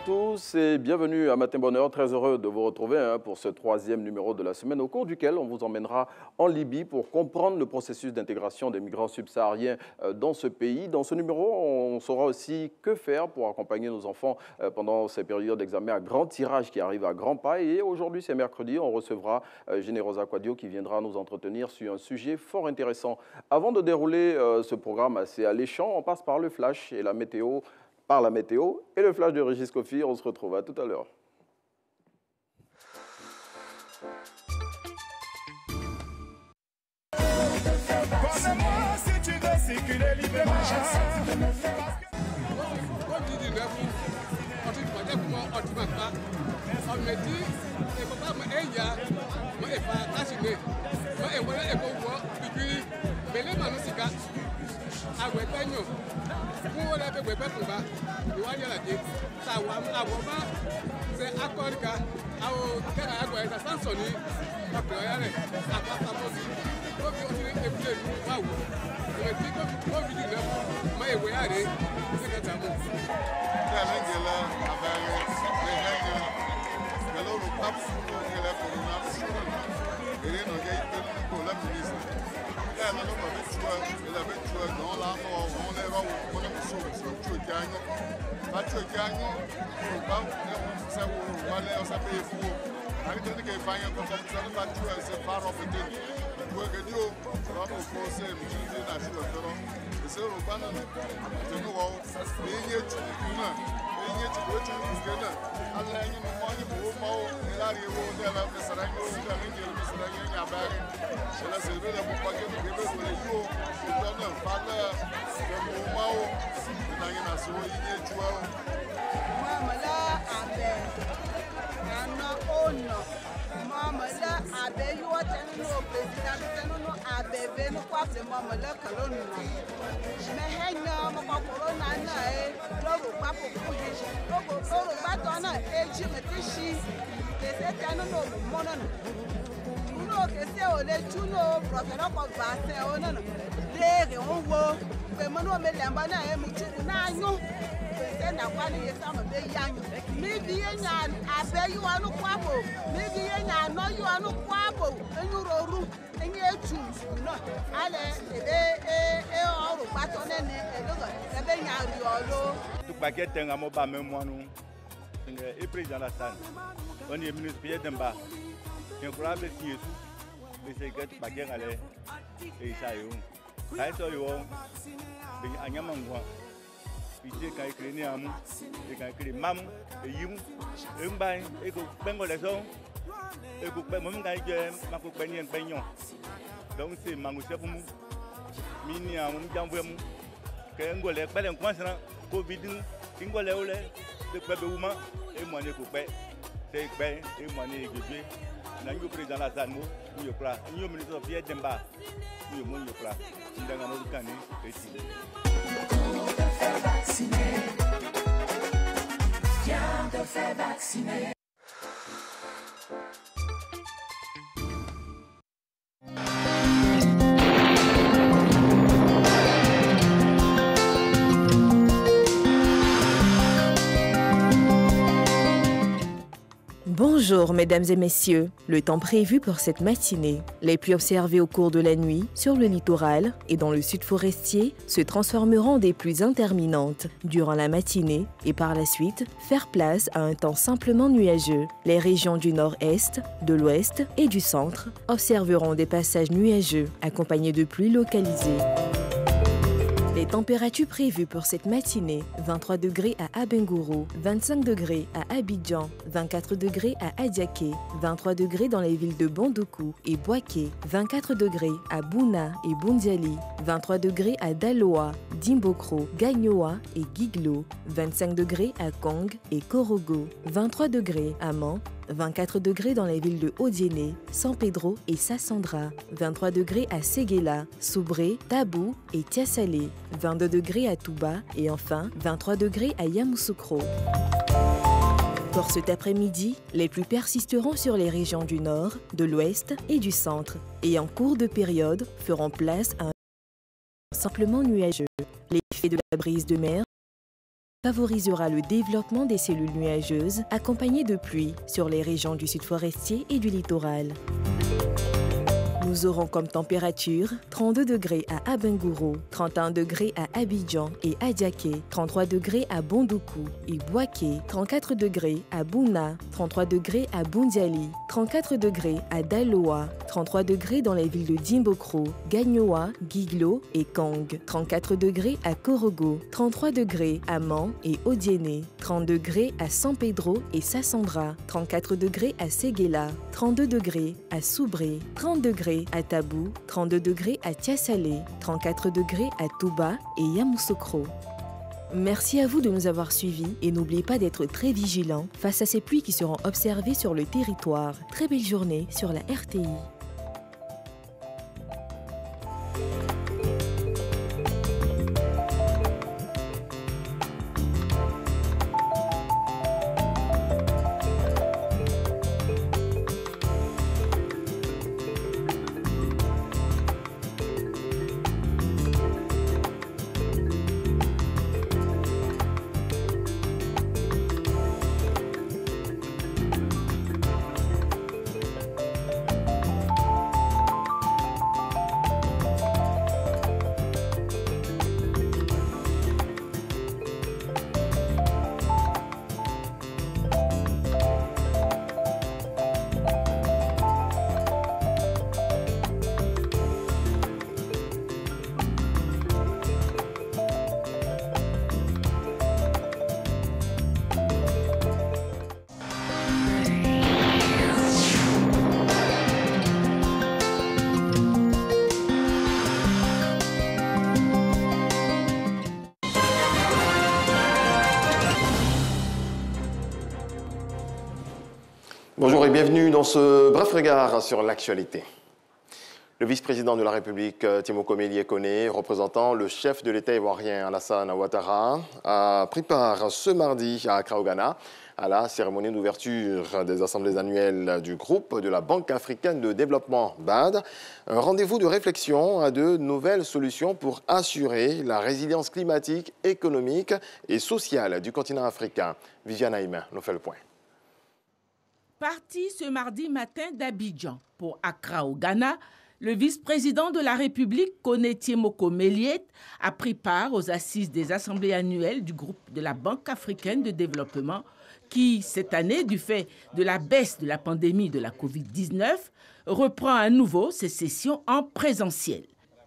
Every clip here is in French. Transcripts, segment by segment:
tous et bienvenue à Matin Bonheur. Très heureux de vous retrouver pour ce 3e numéro de la semaine au cours duquel on vous emmènera en Libye pour comprendre le processus d'intégration des migrants subsahariens dans ce pays. Dans ce numéro, on saura aussi que faire pour accompagner nos enfants pendant ces périodes d'examen à grand tirage qui arrivent à grands pas. Et aujourd'hui, c'est mercredi, on recevra Generosa Kwadio qui viendra nous entretenir sur un sujet fort intéressant. Avant de dérouler ce programme assez alléchant, on passe par le flash et la météo. Par la météo et le flash de Régis Kofi. On se retrouve à tout à l'heure. Le président Alassane, on est ministre Pierre Demba, il y a un peu de mais c'est que tu baguettes allait et ça y est. Ça y est, il y a un mangua. Il dit qu'il y a écrit Niamou, il y a écrit Mamou, et Yimou, et un bain, et que Bengo les hommes, et que Bengo Gaïgé, Mako Benyen Benyon. Donc c'est Mangouché pour nous. Miniamou, Jamouemou, que un golé, pas d'un coin, Covid, Tingolé, le peuple humain, et moi ne coupe pas, c'est bien, et moi ne coupe pas. Nous président la Zanmo, nous plat, nous ministre Pierre Demba, nous plat, nous avons notre canne et si. Viens te faire vacciner. Bonjour mesdames et messieurs, le temps prévu pour cette matinée, les pluies observées au cours de la nuit sur le littoral et dans le sud forestier se transformeront en des pluies intermittentes durant la matinée et par la suite faire place à un temps simplement nuageux. Les régions du nord-est, de l'ouest et du centre observeront des passages nuageux accompagnés de pluies localisées. Les températures prévues pour cette matinée, 23 degrés à Abengourou, 25 degrés à Abidjan, 24 degrés à Adiaké, 23 degrés dans les villes de Bondoukou et Boaké, 24 degrés à Bouna et Boundiali, 23 degrés à Daloa, Dimbokro, Gagnoa et Giglo, 25 degrés à Kong et Korogo, 23 degrés à Man, 24 degrés dans les villes de Odiéné, San Pedro et Sassandra, 23 degrés à Séguéla, Soubré, Tabou et Tiasalé, 22 degrés à Touba et enfin 23 degrés à Yamoussoukro. Pour cet après-midi, les pluies persisteront sur les régions du nord, de l'ouest et du centre et en cours de période feront place à un simplement nuageux. L'effet de la brise de mer favorisera le développement des cellules nuageuses accompagnées de pluie sur les régions du sud forestier et du littoral. Nous aurons comme température 32 degrés à Abengourou, 31 degrés à Abidjan et Adiaké, 33 degrés à Bondoukou et Bouaké, 34 degrés à Bouna, 33 degrés à Boundiali, 34 degrés à Daloa, 33 degrés dans les villes de Dimbokro, Gagnoa, Guiglo et Kang, 34 degrés à Korogo, 33 degrés à Man et Odiéné, 30 degrés à San Pedro et Sassandra, 34 degrés à Séguéla, 32 degrés à Soubré, 30 degrés à Tabou, 32 degrés à Tiasalé, 34 degrés à Touba et Yamoussoukro. Merci à vous de nous avoir suivis et n'oubliez pas d'être très vigilants face à ces pluies qui seront observées sur le territoire. Très belle journée sur la RTI. Bonjour et bienvenue dans ce bref regard sur l'actualité. Le vice-président de la République, Tiemoko Melie Kone, représentant le chef de l'État ivoirien Alassane Ouattara, a pris part ce mardi à Accra au Ghana à la cérémonie d'ouverture des assemblées annuelles du groupe de la Banque africaine de développement BAD. Un rendez-vous de réflexion à de nouvelles solutions pour assurer la résilience climatique, économique et sociale du continent africain. Viviane Haïm nous fait le point. Parti ce mardi matin d'Abidjan pour Accra au Ghana, le vice-président de la République, Kone Tiemoko Melie, a pris part aux assises des assemblées annuelles du groupe de la Banque africaine de développement qui, cette année, du fait de la baisse de la pandémie de la Covid-19, reprend à nouveau ses sessions en présentiel.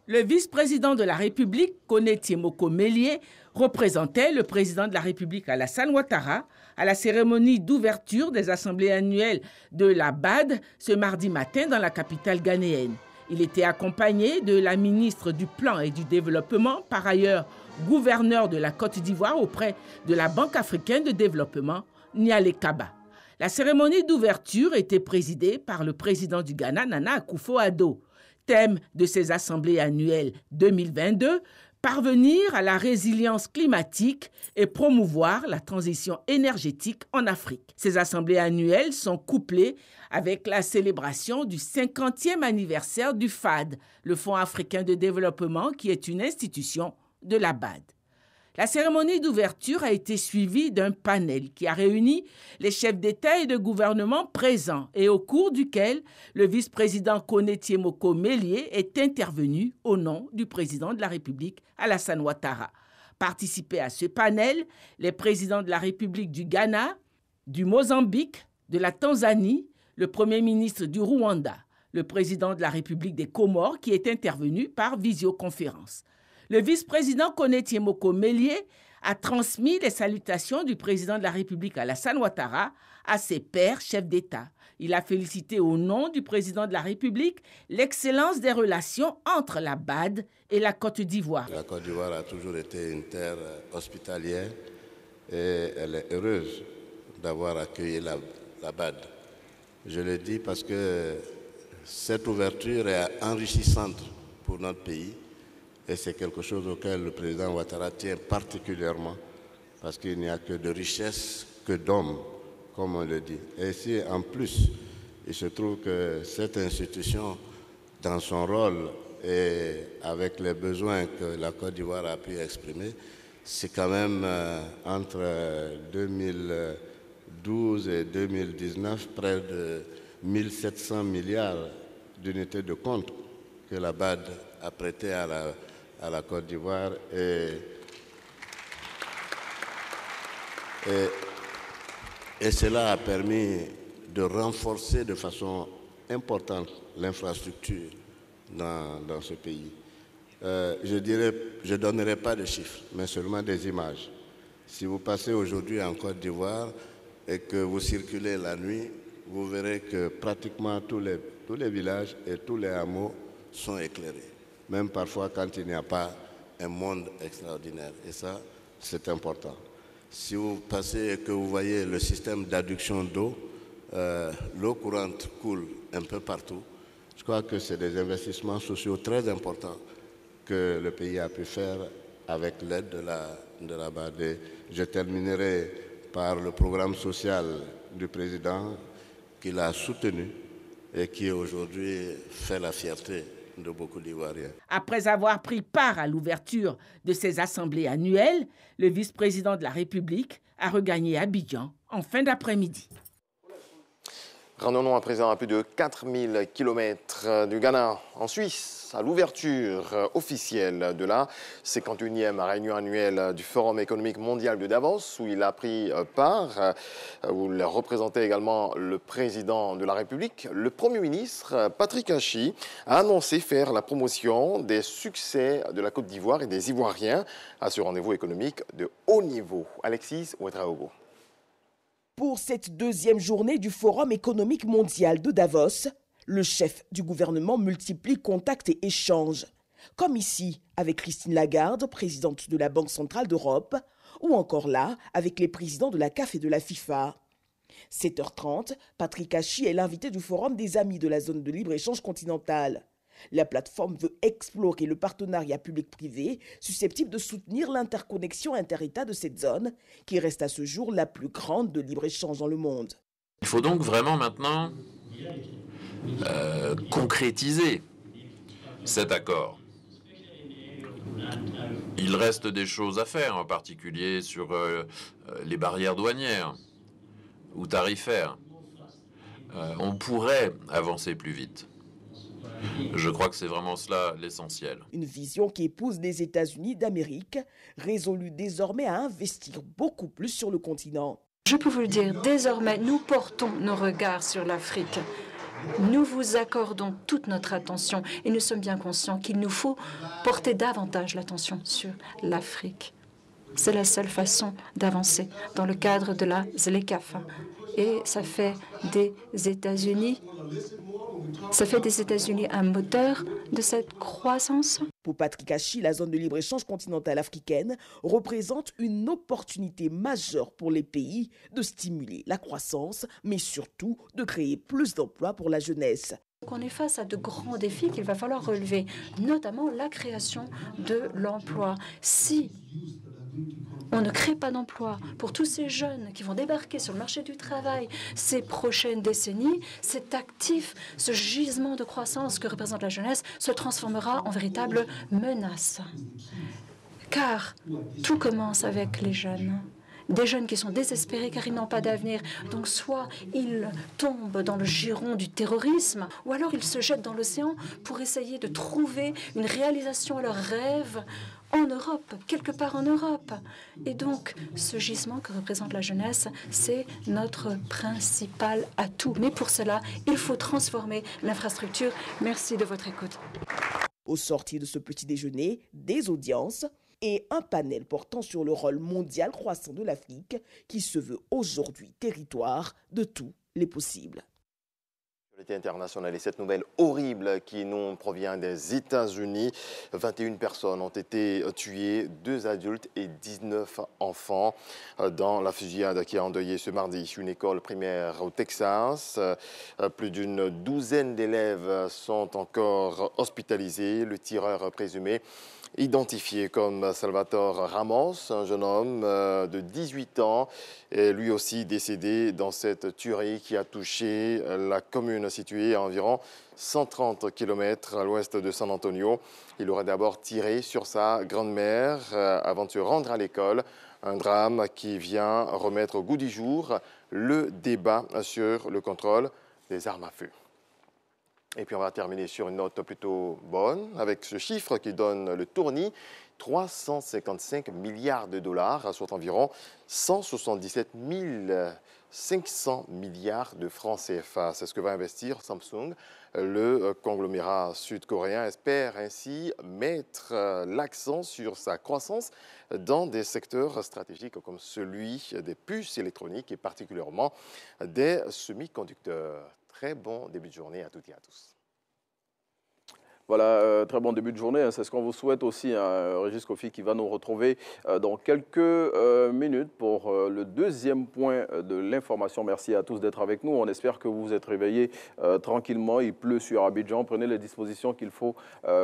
Le vice-président de la République, Kone Tiemoko Melie, représentait le président de la République Alassane Ouattara à la cérémonie d'ouverture des assemblées annuelles de la BAD ce mardi matin dans la capitale ghanéenne. Il était accompagné de la ministre du Plan et du Développement, par ailleurs gouverneur de la Côte d'Ivoire auprès de la Banque africaine de développement, Niale Kaba. La cérémonie d'ouverture était présidée par le président du Ghana, Nana Akufo-Addo. Thème de ces assemblées annuelles 2022, parvenir à la résilience climatique et promouvoir la transition énergétique en Afrique. Ces assemblées annuelles sont couplées avec la célébration du 50e anniversaire du FAD, le Fonds africain de développement, qui est une institution de la BAD. La cérémonie d'ouverture a été suivie d'un panel qui a réuni les chefs d'État et de gouvernement présents et au cours duquel le vice-président Kone Tiemoko Melie est intervenu au nom du président de la République, Alassane Ouattara. Participaient à ce panel les présidents de la République du Ghana, du Mozambique, de la Tanzanie, le Premier ministre du Rwanda, le président de la République des Comores qui est intervenu par visioconférence. Le vice-président Kone Tiemoko Melie a transmis les salutations du président de la République Alassane Ouattara à ses pairs chefs d'État. Il a félicité au nom du président de la République l'excellence des relations entre la BAD et la Côte d'Ivoire. La Côte d'Ivoire a toujours été une terre hospitalière et elle est heureuse d'avoir accueilli la BAD. Je le dis parce que cette ouverture est enrichissante pour notre pays. Et c'est quelque chose auquel le président Ouattara tient particulièrement, parce qu'il n'y a que de richesse, que d'hommes, comme on le dit. Et si en plus, il se trouve que cette institution, dans son rôle et avec les besoins que la Côte d'Ivoire a pu exprimer, c'est quand même entre 2012 et 2019 près de 1700 milliards d'unités de compte que la BAD a prêté à la Côte d'Ivoire et cela a permis de renforcer de façon importante l'infrastructure dans ce pays. Je ne donnerai pas de chiffres, mais seulement des images. Si vous passez aujourd'hui en Côte d'Ivoire et que vous circulez la nuit, vous verrez que pratiquement tous les villages et tous les hameaux sont éclairés. Même parfois quand il n'y a pas un monde extraordinaire. Et ça, c'est important. Si vous passez et que vous voyez le système d'adduction d'eau, l'eau courante coule un peu partout. Je crois que c'est des investissements sociaux très importants que le pays a pu faire avec l'aide de la BAD. Je terminerai par le programme social du président qu'il a soutenu et qui aujourd'hui fait la fierté de beaucoup d'Ivoiriens. Après avoir pris part à l'ouverture de ces assemblées annuelles, le vice-président de la République a regagné Abidjan en fin d'après-midi. Rendons-nous à présent à plus de 4000 km du Ghana, en Suisse, à l'ouverture officielle de la 51e réunion annuelle du Forum économique mondial de Davos, où il a pris part, où il représentait également le président de la République. Le Premier ministre, Patrick Achi, a annoncé faire la promotion des succès de la Côte d'Ivoire et des Ivoiriens à ce rendez-vous économique de haut niveau. Alexis Ouedraogo. Pour cette deuxième journée du Forum économique mondial de Davos, le chef du gouvernement multiplie contacts et échanges, comme ici avec Christine Lagarde, présidente de la Banque centrale d'Europe, ou encore là avec les présidents de la CAF et de la FIFA. 7h30, Patrick Achi est l'invité du Forum des amis de la zone de libre-échange continentale. La plateforme veut explorer le partenariat public-privé susceptible de soutenir l'interconnexion inter-États de cette zone, qui reste à ce jour la plus grande de libre-échange dans le monde. Il faut donc vraiment maintenant concrétiser cet accord. Il reste des choses à faire, en particulier sur les barrières douanières ou tarifaires. On pourrait avancer plus vite. Je crois que c'est vraiment cela l'essentiel. Une vision qui épouse les États-Unis d'Amérique, résolus désormais à investir beaucoup plus sur le continent. Je peux vous le dire, désormais, nous portons nos regards sur l'Afrique. Nous vous accordons toute notre attention et nous sommes bien conscients qu'il nous faut porter davantage l'attention sur l'Afrique. C'est la seule façon d'avancer dans le cadre de la ZLECAf. Et ça fait des États-Unis un moteur de cette croissance. Pour Patrick Achi, la zone de libre-échange continentale africaine représente une opportunité majeure pour les pays de stimuler la croissance, mais surtout de créer plus d'emplois pour la jeunesse. On est face à de grands défis qu'il va falloir relever, notamment la création de l'emploi. Si on ne crée pas d'emploi pour tous ces jeunes qui vont débarquer sur le marché du travail ces prochaines décennies, cet actif, ce gisement de croissance que représente la jeunesse se transformera en véritable menace. Car tout commence avec les jeunes. Des jeunes qui sont désespérés car ils n'ont pas d'avenir. Donc soit ils tombent dans le giron du terrorisme, ou alors ils se jettent dans l'océan pour essayer de trouver une réalisation à leurs rêves en Europe, quelque part en Europe. Et donc, ce gisement que représente la jeunesse, c'est notre principal atout. Mais pour cela, il faut transformer l'infrastructure. Merci de votre écoute. Au sortir de ce petit déjeuner, des audiences et un panel portant sur le rôle mondial croissant de l'Afrique qui se veut aujourd'hui territoire de tous les possibles. L'actualité internationale et cette nouvelle horrible qui nous provient des États-Unis. 21 personnes ont été tuées, 2 adultes et 19 enfants dans la fusillade qui a endeuillé ce mardi une école primaire au Texas. Plus d'une douzaine d'élèves sont encore hospitalisés. Le tireur présumé, identifié comme Salvatore Ramos, un jeune homme de 18 ans, est lui aussi décédé dans cette tuerie qui a touché la commune une située à environ 130 km à l'ouest de San Antonio. Il aurait d'abord tiré sur sa grand-mère avant de se rendre à l'école. Un drame qui vient remettre au goût du jour le débat sur le contrôle des armes à feu. Et puis on va terminer sur une note plutôt bonne avec ce chiffre qui donne le tournis. 355 milliards de dollars, soit environ 177 500 milliards de francs CFA. C'est ce que va investir Samsung. Le conglomérat sud-coréen espère ainsi mettre l'accent sur sa croissance dans des secteurs stratégiques comme celui des puces électroniques et particulièrement des semi-conducteurs. Très bon début de journée à toutes et à tous. Voilà, très bon début de journée. C'est ce qu'on vous souhaite aussi, Régis Kofi, qui va nous retrouver dans quelques minutes pour le deuxième point de l'information. Merci à tous d'être avec nous. On espère que vous vous êtes réveillés tranquillement. Il pleut sur Abidjan. Prenez les dispositions qu'il faut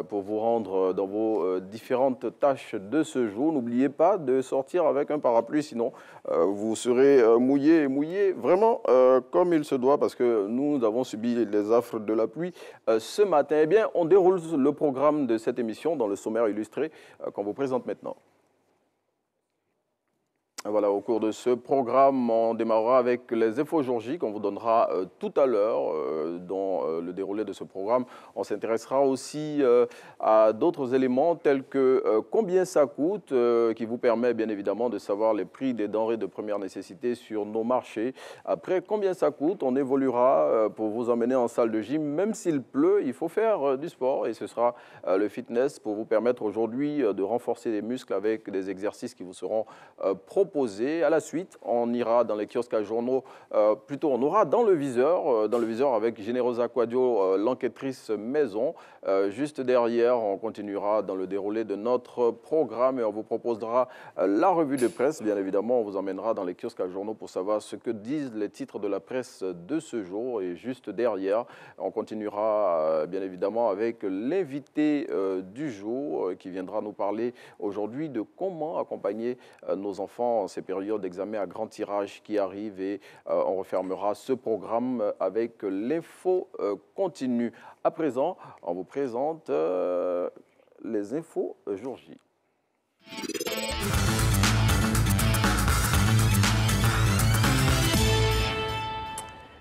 pour vous rendre dans vos différentes tâches de ce jour. N'oubliez pas de sortir avec un parapluie, sinon vous serez mouillé et mouillé vraiment comme il se doit, parce que nous avons subi les affres de la pluie ce matin. Eh bien, on déroule le programme de cette émission dans le sommaire illustré qu'on vous présente maintenant. Voilà, au cours de ce programme, on démarrera avec les infos jour J qu'on vous donnera tout à l'heure dans le déroulé de ce programme. On s'intéressera aussi à d'autres éléments tels que combien ça coûte, qui vous permet bien évidemment de savoir les prix des denrées de première nécessité sur nos marchés. Après, combien ça coûte, on évoluera pour vous emmener en salle de gym. Même s'il pleut, il faut faire du sport et ce sera le fitness pour vous permettre aujourd'hui de renforcer les muscles avec des exercices qui vous seront proposés. À la suite, on ira dans les kiosques à journaux, plutôt on aura dans le viseur avec Générosa Quadio, l'enquêtrice maison. Juste derrière, on continuera dans le déroulé de notre programme et on vous proposera la revue de presse. Bien évidemment, on vous emmènera dans les kiosques à journaux pour savoir ce que disent les titres de la presse de ce jour. Et juste derrière, on continuera bien évidemment avec l'invité du jour qui viendra nous parler aujourd'hui de comment accompagner nos enfants en ces périodes d'examen à grand tirage qui arrivent et on refermera ce programme avec l'info continue. À présent, on vous présente les infos jour J.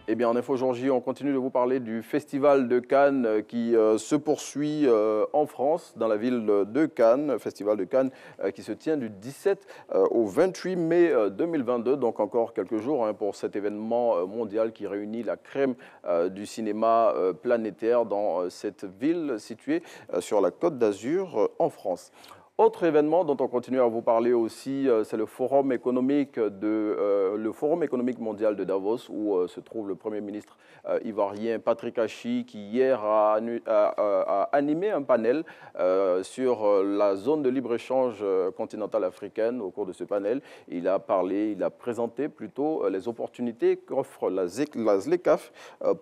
Eh bien, en Info Jour J, on continue de vous parler du Festival de Cannes qui se poursuit en France, dans la ville de Cannes. Festival de Cannes qui se tient du 17 au 28 mai 2022, donc encore quelques jours pour cet événement mondial qui réunit la crème du cinéma planétaire dans cette ville située sur la Côte d'Azur en France. Autre événement dont on continue à vous parler aussi, c'est le Forum économique mondial de Davos, où se trouve le Premier ministre ivoirien Patrick Achi, qui hier a animé un panel sur la zone de libre-échange continentale africaine. Au cours de ce panel, il a présenté plutôt les opportunités qu'offre la ZLECAf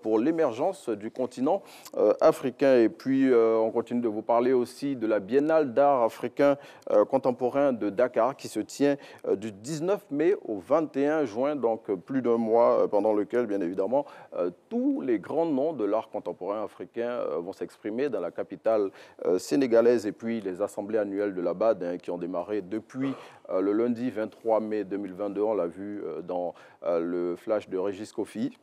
pour l'émergence du continent africain. Et puis, on continue de vous parler aussi de la Biennale d'art africain contemporain de Dakar qui se tient du 19 mai au 21 juin, donc plus d'un mois pendant lequel, bien évidemment, tous les grands noms de l'art contemporain africain vont s'exprimer dans la capitale sénégalaise. Et puis les assemblées annuelles de la BAD qui ont démarré depuis le lundi 23 mai 2022, on l'a vu dans le flash de Régis Kofi.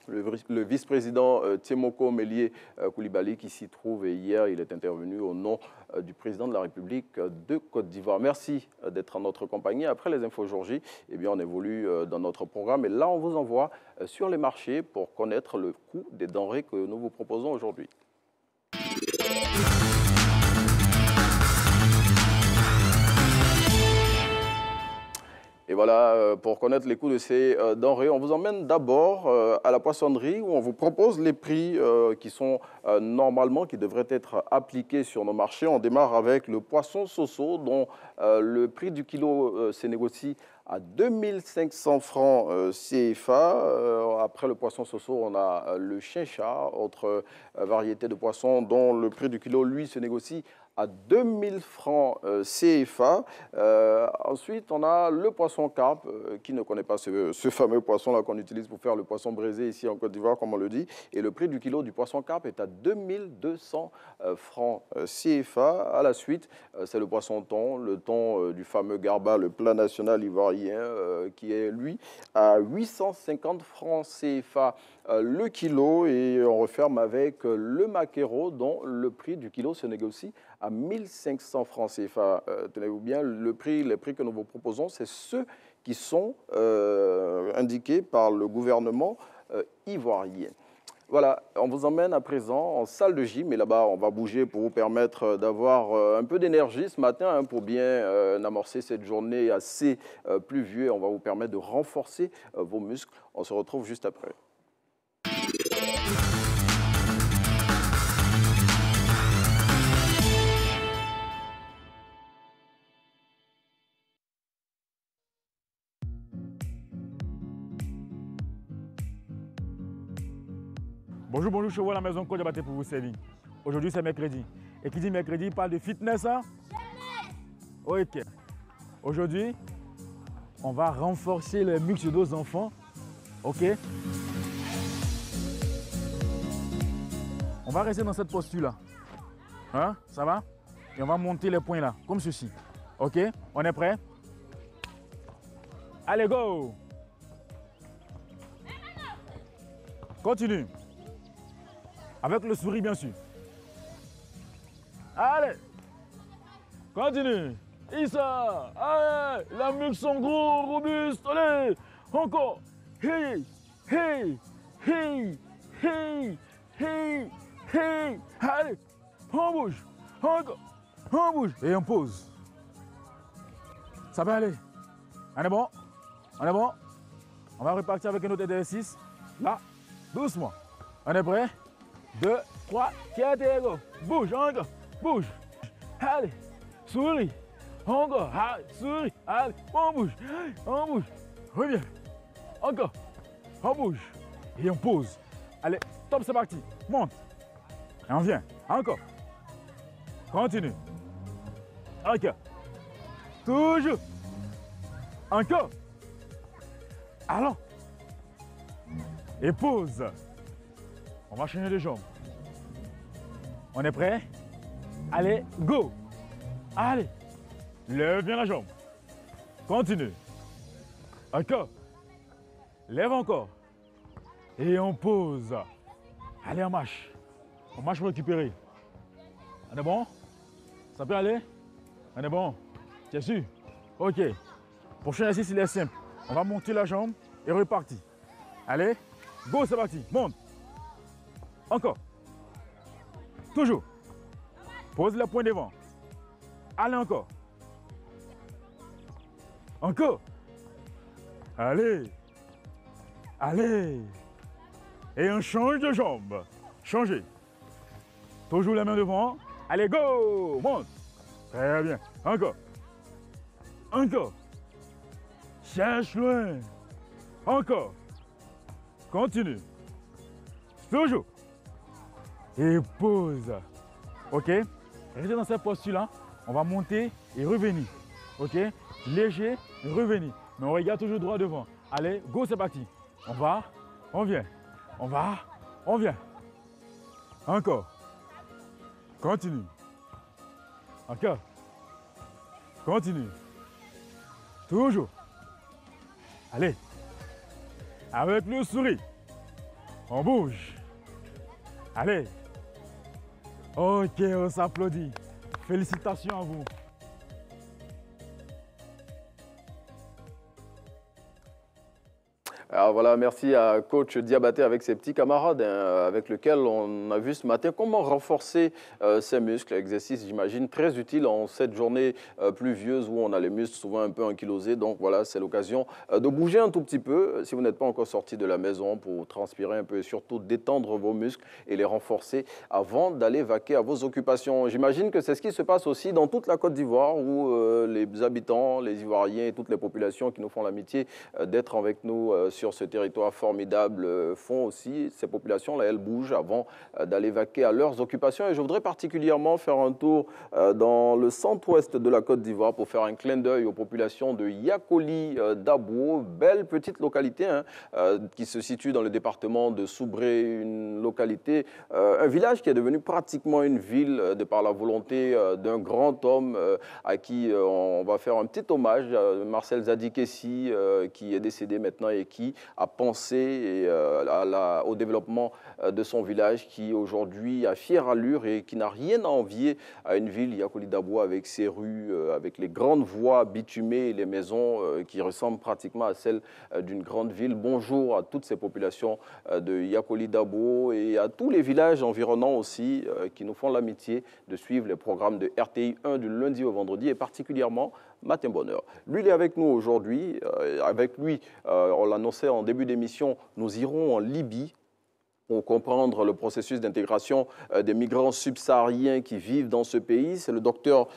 Le vice-président Tiemoko Mélié Koulibaly qui s'y trouve et hier il est intervenu au nom du président de la République de Côte d'Ivoire. Merci d'être en notre compagnie. Après les infos jour J, eh bien, on évolue dans notre programme et là on vous envoie sur les marchés pour connaître le coût des denrées que nous vous proposons aujourd'hui. Et voilà, pour connaître les coûts de ces denrées, on vous emmène d'abord à la poissonnerie où on vous propose les prix qui sont normalement, qui devraient être appliqués sur nos marchés. On démarre avec le poisson soso dont le prix du kilo se négocie à 2500 francs CFA. Après le poisson soso, on a le chincha, autre variété de poisson dont le prix du kilo, lui, se négocie à 2000 francs CFA. Ensuite, on a le poisson carpe. Qui ne connaît pas ce fameux poisson-là qu'on utilise pour faire le poisson braisé ici en Côte d'Ivoire, comme on le dit. Et le prix du kilo du poisson carpe est à 2200 francs CFA. À la suite, c'est le poisson thon, le thon du fameux Garba, le plat national ivoirien, qui est, lui, à 850 francs CFA le kilo. Et on referme avec le maquereau, dont le prix du kilo se négocie à 1500 francs CFA. Tenez-vous bien, les prix que nous vous proposons, c'est ceux qui sont indiqués par le gouvernement ivoirien. Voilà, on vous emmène à présent en salle de gym et là-bas, on va bouger pour vous permettre d'avoir un peu d'énergie ce matin pour bien amorcer cette journée assez pluvieuse. On va vous permettre de renforcer vos muscles. On se retrouve juste après. Bonjour, bonjour, je vois la maison Côte Diabaté pour vous servir. Aujourd'hui, c'est mercredi. Et qui dit mercredi, parle de fitness, hein? Ok. Aujourd'hui, on va renforcer les muscles de nos enfants. Ok? On va rester dans cette posture-là. Hein? Ça va? Et on va monter les poings là, comme ceci. Ok? On est prêt? Allez, go! Continue. Avec le sourire, bien sûr. Allez. Continue. Issa. Allez. Les muscles sont gros, robustes. Allez. Encore. Hey. Hey. Hey. Hey. Hey. Hey. Allez. On bouge. Encore. On bouge. Et on pose. Ça va aller. On est bon? On est bon? On va repartir avec un autre exercice. Là. Doucement. On est prêt? 2, 3, 4 et go. Bouge, encore. Bouge. Allez. Souris. Encore. Allez. Souris. Allez. On bouge. On bouge. Reviens. Encore. On bouge. Et on pose. Allez. Top, c'est parti. Monte. Et on vient. Encore. Continue. Encore. Toujours. Encore. Allons. Et pose. On va changer de jambes. On est prêt? Allez, go! Allez! Lève bien la jambe. Continue. Encore. Lève encore. Et on pose. Allez, on marche. On marche pour récupérer. On est bon? Ça peut aller? On est bon? Tu es sûr? Ok. Prochain exercice, il est simple. On va monter la jambe et repartir. Allez, go, c'est parti. Monte. Encore. Toujours. Pose le poing devant. Allez encore. Encore. Allez. Allez. Et on change de jambe. Changez. Toujours la main devant. Allez, go. Monte. Très bien. Encore. Encore. Cherche loin. Encore. Continue. Toujours. Et pose. Ok? Restez dans cette posture-là. On va monter et revenir. Ok? Léger, revenir. Mais on regarde toujours droit devant. Allez, go, c'est parti. On va, on vient. On va, on vient. Encore. Continue. Encore. Continue. Toujours. Allez. Avec le sourire. On bouge. Allez. Ok, on s'applaudit. Félicitations à vous. Alors voilà, merci à coach Diabaté avec ses petits camarades avec lesquels on a vu ce matin comment renforcer ses muscles. Exercice, j'imagine, très utile en cette journée pluvieuse où on a les muscles souvent un peu ankylosés. Donc voilà, c'est l'occasion de bouger un tout petit peu si vous n'êtes pas encore sorti de la maison pour transpirer un peu et surtout détendre vos muscles et les renforcer avant d'aller vaquer à vos occupations. J'imagine que c'est ce qui se passe aussi dans toute la Côte d'Ivoire où les habitants, les Ivoiriens et toutes les populations qui nous font l'amitié d'être avec nous sur sur ce territoire formidable font aussi, ces populations-là, elles bougent avant d'aller vaquer à leurs occupations. Et je voudrais particulièrement faire un tour dans le centre-ouest de la Côte d'Ivoire pour faire un clin d'œil aux populations de Yakoli Dabo, belle petite localité qui se situe dans le département de Soubré, une localité, un village qui est devenu pratiquement une ville de par la volonté d'un grand homme à qui on va faire un petit hommage, Marcel Zadikessi, qui est décédé maintenant et qui a pensé au développement de son village qui aujourd'hui a fière allure et qui n'a rien à envier à une ville, Yakoli Dabo, avec ses rues, avec les grandes voies bitumées et les maisons qui ressemblent pratiquement à celles d'une grande ville. Bonjour à toutes ces populations de Yakoli Dabo et à tous les villages environnants aussi qui nous font l'amitié de suivre les programmes de RTI 1 du lundi au vendredi et particulièrement Matin Bonheur. Lui, il est avec nous aujourd'hui. Avec lui, on l'annonçait en début d'émission, nous irons en Libye pour comprendre le processus d'intégration des migrants subsahariens qui vivent dans ce pays. C'est le docteur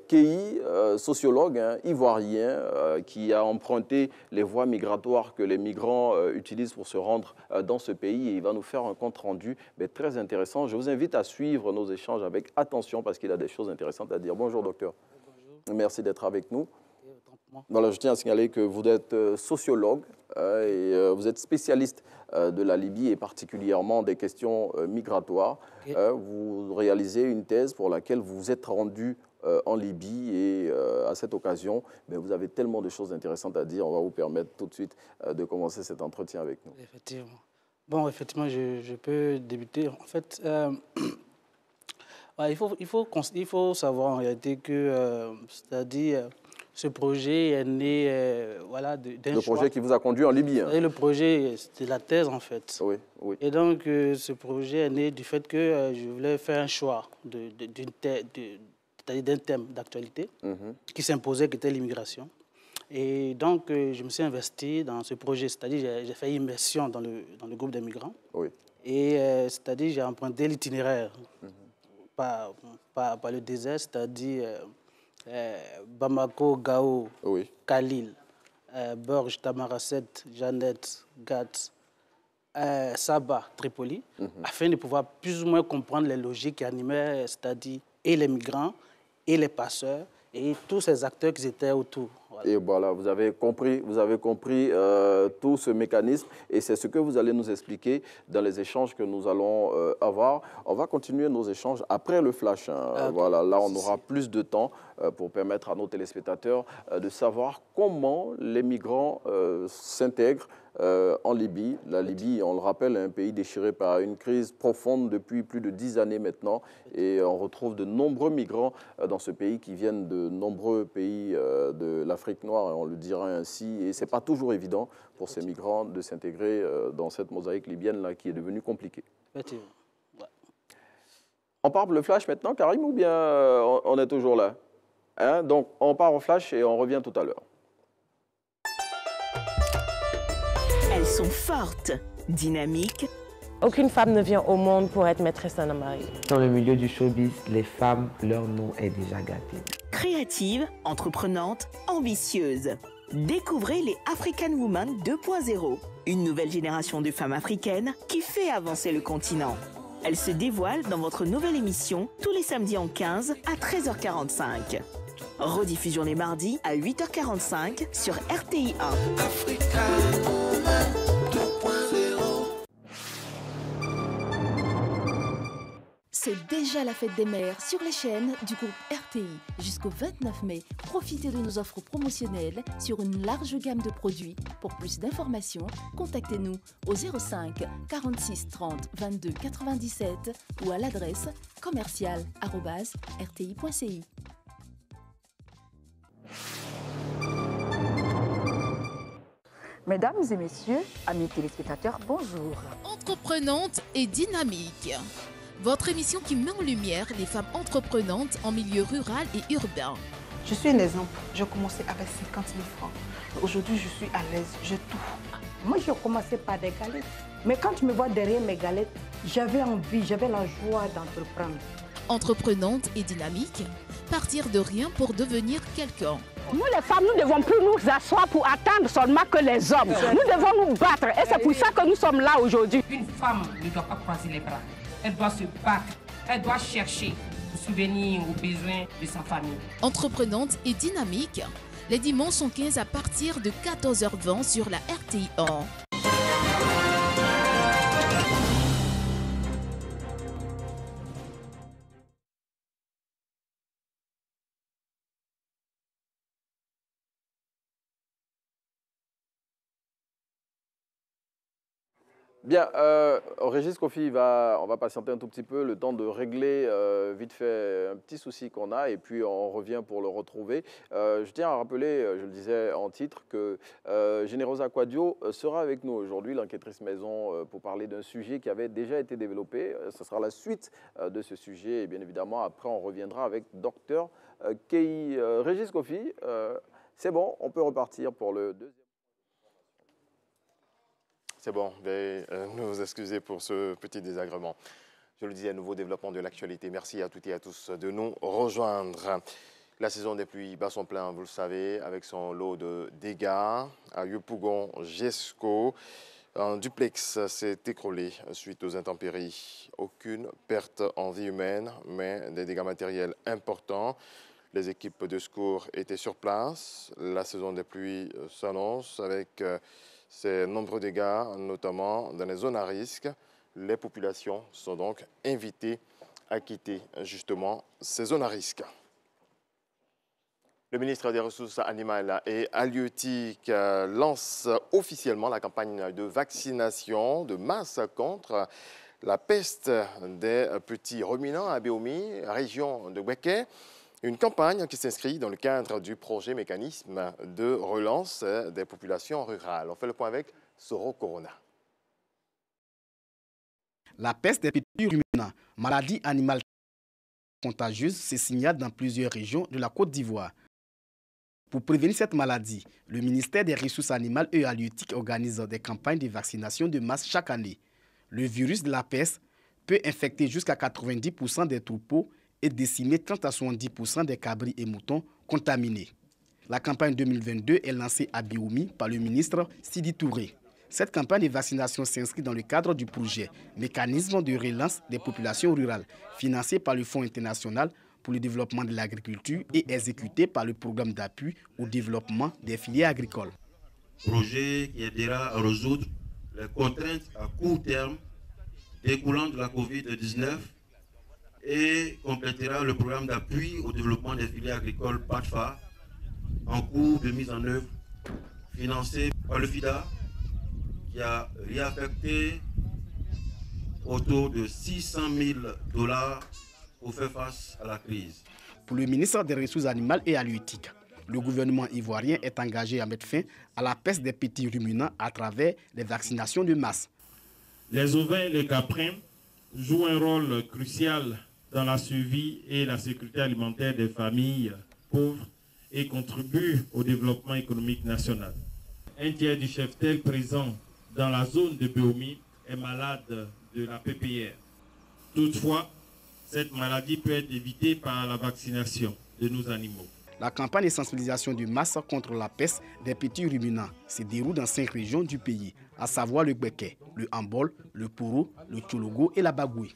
Kei, sociologue ivoirien, qui a emprunté les voies migratoires que les migrants utilisent pour se rendre dans ce pays. Et il va nous faire un compte-rendu très intéressant. Je vous invite à suivre nos échanges avec attention parce qu'il a des choses intéressantes à dire. Bonjour, docteur. Bonjour. Merci d'être avec nous. Voilà, je tiens à signaler que vous êtes sociologue et vous êtes spécialiste de la Libye et particulièrement des questions migratoires. Vous réalisez une thèse pour laquelle vous vous êtes rendu en Libye et à cette occasion, vous avez tellement de choses intéressantes à dire. On va vous permettre tout de suite de commencer cet entretien avec nous. Effectivement. Bon, effectivement, je peux débuter. En fait, il faut savoir en réalité que, c'est-à-dire, ce projet est né d'un choix. Le projet qui vous a conduit en Libye. Et le projet, c'était la thèse en fait. Oui, oui. Et donc, ce projet est né du fait que je voulais faire un choix d'un thème d'actualité qui s'imposait, qui était l'immigration. Et donc, je me suis investi dans ce projet, c'est-à-dire j'ai fait immersion dans le groupe des migrants. Oui. Et c'est-à-dire j'ai emprunté l'itinéraire par le désert, c'est-à-dire Bamako, Gao, Khalil, Borj, Tamaracet, Jeannette, Gat, Saba, Tripoli, afin de pouvoir plus ou moins comprendre les logiques qui animaient, c'est-à-dire et les migrants, et les passeurs, et tous ces acteurs qui étaient autour. Voilà. Et voilà, vous avez compris tout ce mécanisme et c'est ce que vous allez nous expliquer dans les échanges que nous allons avoir. On va continuer nos échanges après le flash. Voilà, là, on aura plus de temps pour permettre à nos téléspectateurs de savoir comment les migrants s'intègrent en Libye. La Libye, on le rappelle, est un pays déchiré par une crise profonde depuis plus de 10 années maintenant. Et on retrouve de nombreux migrants dans ce pays qui viennent de nombreux pays de l'Afrique noire, on le dira ainsi. Et ce n'est pas toujours évident pour ces migrants de s'intégrer dans cette mosaïque libyenne-là qui est devenue compliquée. On part le flash maintenant, Karim, ou bien on est toujours là? Donc, on part au flash et on revient tout à l'heure. Elles sont fortes, dynamiques. Aucune femme ne vient au monde pour être maîtresse d'un homme marié. Dans le milieu du showbiz, les femmes, leur nom est déjà gâté. Créatives, entreprenantes, ambitieuses. Découvrez les African Women 2.0, une nouvelle génération de femmes africaines qui fait avancer le continent. Elles se dévoilent dans votre nouvelle émission tous les samedis en 15 à 13h45. Rediffusion les mardis à 8h45 sur RTI 1. C'est déjà la fête des mères sur les chaînes du groupe RTI. Jusqu'au 29 mai, profitez de nos offres promotionnelles sur une large gamme de produits. Pour plus d'informations, contactez-nous au 05 46 30 22 97 ou à l'adresse commercial@rti.ci. Mesdames et messieurs, amis téléspectateurs, bonjour. Entreprenante et dynamique. Votre émission qui met en lumière les femmes entreprenantes en milieu rural et urbain. Je suis un exemple. J'ai commencé avec 50 000 francs. Aujourd'hui, je suis à l'aise, j'ai tout. Moi, j'ai commencé par des galettes. Mais quand tu me vois derrière mes galettes, j'avais envie, j'avais la joie d'entreprendre. entreprenante et dynamique, partir de rien pour devenir quelqu'un. Nous, les femmes, nous ne devons plus nous asseoir pour attendre seulement que les hommes. Nous devons nous battre et c'est pour ça que nous sommes là aujourd'hui. Une femme ne doit pas croiser les bras. Elle doit se battre. Elle doit chercher pour subvenir aux besoins de sa famille. Entreprenante et dynamique, les dimanches sont 15 à partir de 14h20 sur la RTI 1. Bien, Régis Kofi, on va patienter un tout petit peu, le temps de régler vite fait un petit souci qu'on a et puis on revient pour le retrouver. Je tiens à rappeler, je le disais en titre, que Generosa Quadio sera avec nous aujourd'hui, l'enquêtrice maison, pour parler d'un sujet qui avait déjà été développé. Ce sera la suite de ce sujet et bien évidemment, après on reviendra avec Dr Kei. Régis Kofi, c'est bon, on peut repartir pour le deuxième. C'est bon, nous excusez pour ce petit désagrément. Je le disais, un nouveau développement de l'actualité. Merci à toutes et à tous de nous rejoindre. La saison des pluies bat son plein, vous le savez, avec son lot de dégâts. À Yopougon, Jesco, un duplex s'est écroulé suite aux intempéries. Aucune perte en vie humaine, mais des dégâts matériels importants. Les équipes de secours étaient sur place. La saison des pluies s'annonce avec ces nombreux dégâts, notamment dans les zones à risque. Les populations sont donc invitées à quitter justement ces zones à risque. Le ministre des Ressources animales et halieutiques lance officiellement la campagne de vaccination de masse contre la peste des petits ruminants à Béomi, région de Bouéké. Une campagne qui s'inscrit dans le cadre du projet mécanisme de relance des populations rurales. On fait le point avec Soro Corona. La peste des petits ruminants, maladie animale contagieuse, se signale dans plusieurs régions de la Côte d'Ivoire. Pour prévenir cette maladie, le ministère des Ressources animales et halieutiques organise des campagnes de vaccination de masse chaque année. Le virus de la peste peut infecter jusqu'à 90% des troupeaux et décimer 30 à 70% des cabris et moutons contaminés. La campagne 2022 est lancée à Béoumi par le ministre Sidi Touré. Cette campagne de vaccination s'inscrit dans le cadre du projet Mécanisme de relance des populations rurales, financé par le Fonds international pour le développement de l'agriculture et exécuté par le programme d'appui au développement des filières agricoles. Projet qui aidera à résoudre les contraintes à court terme découlant de la COVID-19 et complétera le programme d'appui au développement des filières agricoles PADFA en cours de mise en œuvre, financé par le FIDA, qui a réaffecté autour de 600 000 $ pour faire face à la crise. Pour le ministre des Ressources animales et halieutiques, le gouvernement ivoirien est engagé à mettre fin à la peste des petits ruminants à travers les vaccinations de masse. Les ovins et les caprins jouent un rôle crucial dans la survie et la sécurité alimentaire des familles pauvres et contribuent au développement économique national. Un tiers du cheptel présent dans la zone de Béomi est malade de la PPR. Toutefois, cette maladie peut être évitée par la vaccination de nos animaux. La campagne de sensibilisation de masse contre la peste des petits ruminants se déroule dans 5 régions du pays, à savoir le Bouéké, le Hambol, le Poro, le Tchologo et la Bagoué.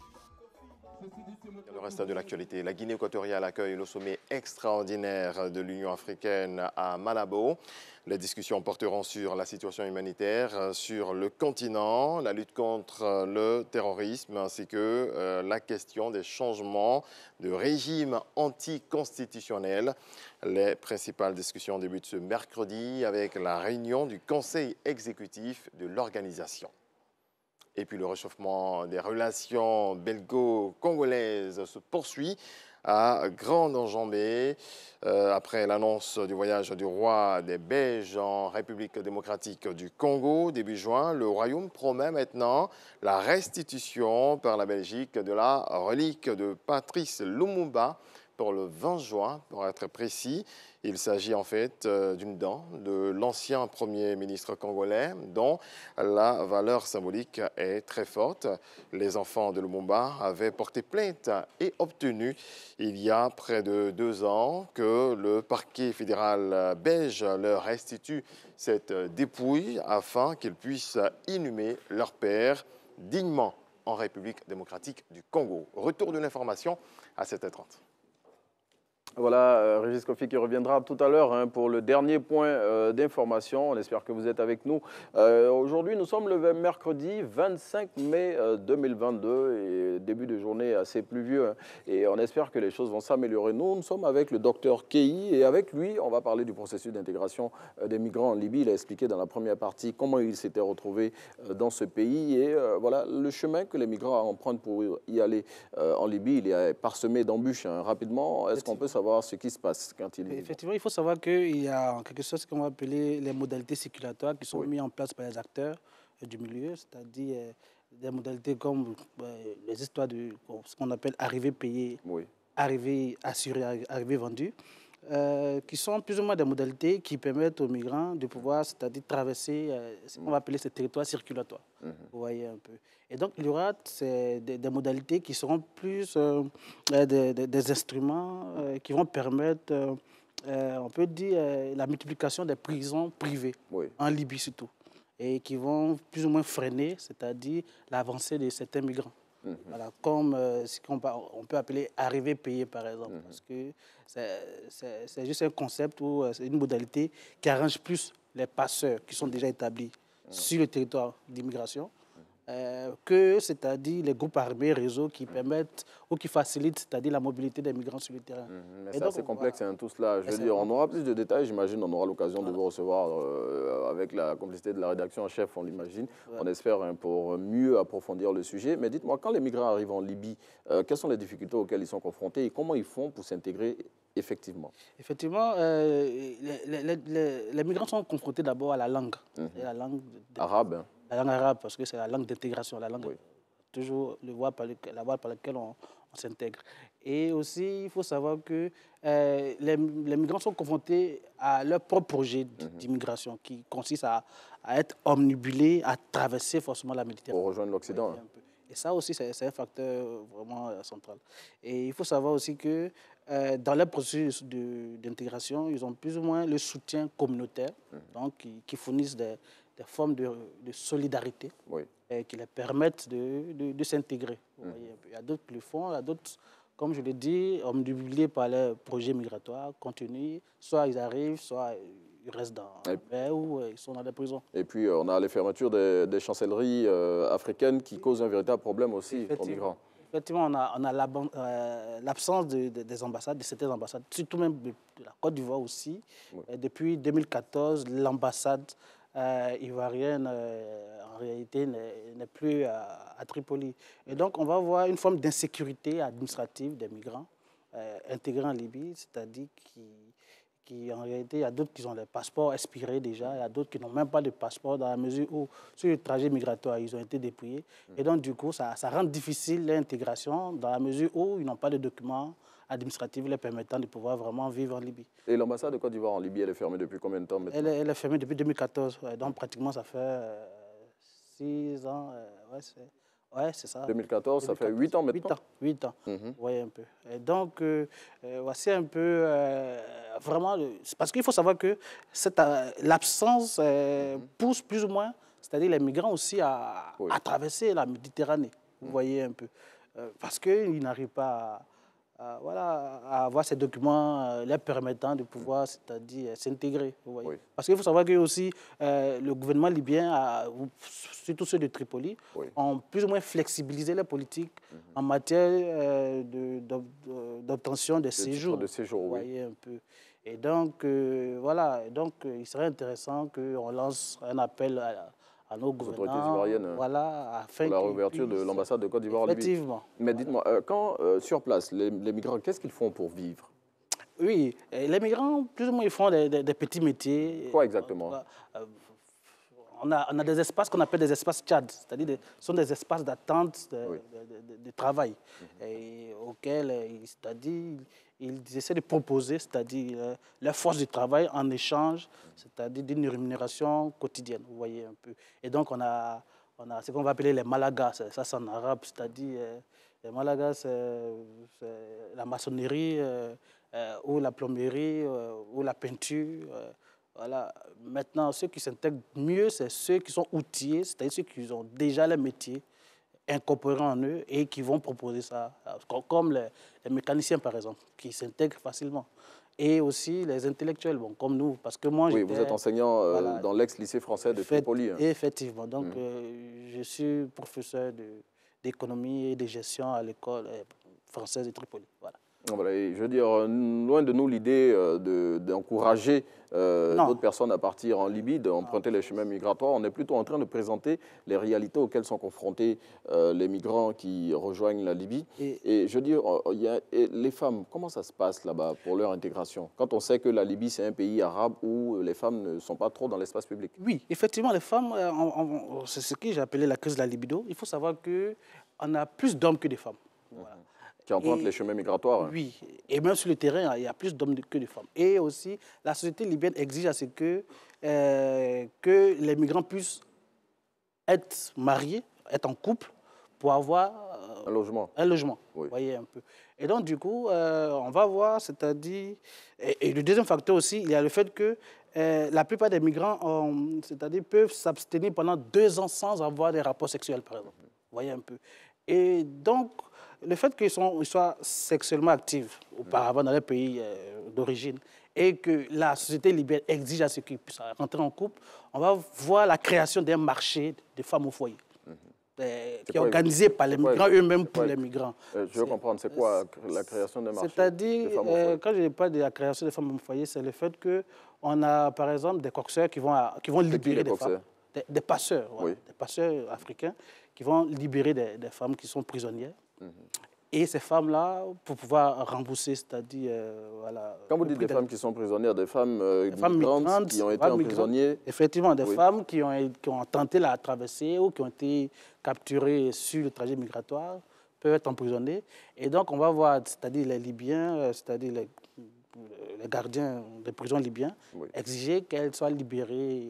Le reste de l'actualité, la Guinée équatoriale accueille le sommet extraordinaire de l'Union africaine à Malabo. Les discussions porteront sur la situation humanitaire sur le continent, la lutte contre le terrorisme ainsi que la question des changements de régime anticonstitutionnel. Les principales discussions débutent ce mercredi avec la réunion du Conseil exécutif de l'organisation. Et puis le réchauffement des relations belgo-congolaises se poursuit à grande enjambée. Après l'annonce du voyage du roi des Belges en République démocratique du Congo début juin, le Royaume promet maintenant la restitution par la Belgique de la relique de Patrice Lumumba, pour le 20 juin, pour être précis. Il s'agit en fait d'une dent de l'ancien Premier ministre congolais dont la valeur symbolique est très forte. Les enfants de Lumumba avaient porté plainte et obtenu il y a près de 2 ans que le parquet fédéral belge leur restitue cette dépouille afin qu'ils puissent inhumer leur père dignement en République démocratique du Congo. Retour de l'information à 7h30. Voilà, Régis Kofi qui reviendra tout à l'heure pour le dernier point d'information. On espère que vous êtes avec nous. Aujourd'hui, nous sommes le mercredi 25 mai 2022 et début de journée assez pluvieux. Et on espère que les choses vont s'améliorer. Nous sommes avec le docteur Kei et avec lui, on va parler du processus d'intégration des migrants en Libye. Il a expliqué dans la première partie comment il s'était retrouvé dans ce pays et voilà le chemin que les migrants empruntent pour y aller en Libye. Il est parsemé d'embûches rapidement. Est-ce qu'on peut savoir ce qui se passe quand il... Effectivement, il faut savoir qu'il y a quelque chose qu'on va appeler les modalités circulatoires qui sont mises en place par les acteurs du milieu, c'est-à-dire des modalités comme les histoires de ce qu'on appelle arrivée payée, arrivée assurée, arrivée vendue, qui sont plus ou moins des modalités qui permettent aux migrants de pouvoir, c'est-à-dire traverser ce qu'on va appeler ces territoires circulatoires. Vous voyez un peu. Et donc, il y aura des modalités qui seront plus des instruments qui vont permettre, on peut dire, la multiplication des prisons privées, en Libye surtout, et qui vont plus ou moins freiner, c'est-à-dire l'avancée de certains migrants. Voilà, comme ce qu'on peut appeler arrivée payée, par exemple, parce que c'est juste un concept ou c'est une modalité qui arrange plus les passeurs qui sont déjà établis sur le territoire d'immigration que, c'est-à-dire, les groupes armés, réseaux qui permettent ou qui facilitent, c'est-à-dire la mobilité des migrants sur le terrain. Mais c'est assez complexe, tout cela. Je veux dire, on aura plus de détails, j'imagine, on aura l'occasion de vous recevoir avec la complicité de la rédaction en chef, on l'imagine. On espère pour mieux approfondir le sujet. Mais dites-moi, quand les migrants arrivent en Libye, quelles sont les difficultés auxquelles ils sont confrontés et comment ils font pour s'intégrer effectivement? Effectivement, les migrants sont confrontés d'abord à la langue. La langue arabe. La langue arabe, parce que c'est la langue d'intégration, la langue, toujours la voie par laquelle on s'intègre. Et aussi, il faut savoir que les migrants sont confrontés à leur propre projet d'immigration qui consiste à être omnibulés, à traverser forcément la Méditerranée. Pour rejoindre l'Occident. Et ça aussi, c'est un facteur vraiment central. Et il faut savoir aussi que dans leur processus d'intégration, ils ont plus ou moins le soutien communautaire, donc qui fournissent des formes de solidarité qui les permettent de s'intégrer. Il y a d'autres qui le font, il y a d'autres, comme je l'ai dit, omnibulés par les projets migratoires continus. Soit ils arrivent, soit ils restent dans la paix ou ils sont dans des prisons. Et puis, on a les fermetures des chancelleries africaines qui causent un véritable problème aussi aux migrants. Effectivement, on a l'absence des ambassades, de certaines ambassades, surtout même de la Côte d'Ivoire aussi. Depuis 2014, l'ambassade ivoirienne, en réalité, n'est plus à Tripoli. Et donc, on va voir une forme d'insécurité administrative des migrants intégrés en Libye, c'est-à-dire qui, en réalité, il y a d'autres qui ont les passeports expirés déjà, il y a d'autres qui n'ont même pas de passeport dans la mesure où, sur le trajet migratoire, ils ont été dépouillés. Et donc, du coup, ça rend difficile l'intégration dans la mesure où ils n'ont pas de documents administratifs les permettant de pouvoir vraiment vivre en Libye. Et l'ambassade de Côte d'Ivoire en Libye, elle est fermée depuis combien de temps maintenant? Elle est fermée depuis 2014, donc pratiquement ça fait 6 ans. C'est ça. 2014, ça fait 8 ans maintenant? 8 ans, vous voyez un peu. Et donc, voici un peu, vraiment, parce qu'il faut savoir que l'absence pousse plus ou moins, c'est-à-dire les migrants aussi à traverser la Méditerranée, vous voyez un peu. Parce qu'ils n'arrivent pas à avoir ces documents les permettant de pouvoir, c'est-à-dire s'intégrer. Parce qu'il faut savoir que aussi le gouvernement libyen, surtout ceux de Tripoli, ont plus ou moins flexibilisé les politiques en matière d'obtention de séjour. Vous voyez un peu. Et donc, voilà, donc il serait intéressant qu'on lance un appel à nos gouvernants, afin pour la réouverture de l'ambassade de Côte d'Ivoire en Libye. Effectivement. Mais dites-moi, quand sur place, les migrants, qu'est-ce qu'ils font pour vivre? Oui, les migrants, plus ou moins, ils font des petits métiers. Quoi exactement? on a des espaces qu'on appelle des espaces Tchad, c'est-à-dire ce sont des espaces d'attente de travail, et auxquels, c'est-à-dire, ils essaient de proposer, c'est-à-dire leur force de travail en échange, c'est-à-dire d'une rémunération quotidienne, vous voyez un peu. Et donc, on a ce qu'on va appeler les malagas, ça c'est en arabe, c'est-à-dire les malagas, c'est la maçonnerie, ou la plomberie, ou la peinture. Voilà. Maintenant, ceux qui s'intègrent mieux, c'est ceux qui sont outillés, c'est-à-dire ceux qui ont déjà le métier incorporé en eux et qui vont proposer ça, comme les mécaniciens, par exemple, qui s'intègrent facilement. Et aussi les intellectuels, bon, comme nous, parce que moi... Oui, vous êtes enseignant voilà, dans l'ex-lycée français de Tripoli. Hein. Effectivement. Donc, je suis professeur d'économie et de gestion à l'école française de Tripoli. Voilà. Voilà, et je veux dire, loin de nous l'idée d'encourager d'autres personnes à partir en Libye, d'emprunter les chemins migratoires. On est plutôt en train de présenter les réalités auxquelles sont confrontés les migrants qui rejoignent la Libye. Et je veux dire, les femmes, comment ça se passe là-bas pour leur intégration? Quand on sait que la Libye, c'est un pays arabe où les femmes ne sont pas trop dans l'espace public. Oui, effectivement, les femmes, c'est ce que j'ai appelé la crise de la libido. Il faut savoir qu'on a plus d'hommes que de femmes. Voilà. Qui empruntent les chemins migratoires. Oui, et même sur le terrain, il y a plus d'hommes que de femmes. Et aussi, la société libyenne exige à ce que les migrants puissent être mariés, être en couple, pour avoir un logement. Un logement, oui. Vous voyez un peu. Et donc, du coup, on va voir, c'est-à-dire... Et le deuxième facteur aussi, il y a le fait que la plupart des migrants, c'est-à-dire, peuvent s'abstenir pendant 2 ans sans avoir des rapports sexuels, par exemple. Vous voyez un peu. Et donc... Le fait qu'ils soient sexuellement actifs auparavant dans les pays d'origine et que la société libyenne exige à ce qu'ils puissent rentrer en couple, on va voir la création d'un marché de femmes au foyer, qui est organisé par les migrants eux-mêmes pour les migrants. Je veux comprendre, c'est quoi la création d'un marché? C'est-à-dire, quand je parle de la création de femmes au foyer, c'est le fait qu'on a, par exemple, des coxeurs qui vont libérer des femmes. Des passeurs, voilà, des passeurs africains qui vont libérer des femmes qui sont prisonnières. Et ces femmes-là, pour pouvoir rembourser, c'est-à-dire... voilà, quand vous dites des femmes qui sont prisonnières, des femmes migrantes qui ont été emprisonnées... Effectivement, des femmes qui ont tenté la traversée ou qui ont été capturées sur le trajet migratoire peuvent être emprisonnées. Et donc, on va voir, c'est-à-dire les Libyens, c'est-à-dire les gardiens des prisons libyens, exiger qu'elles soient libérées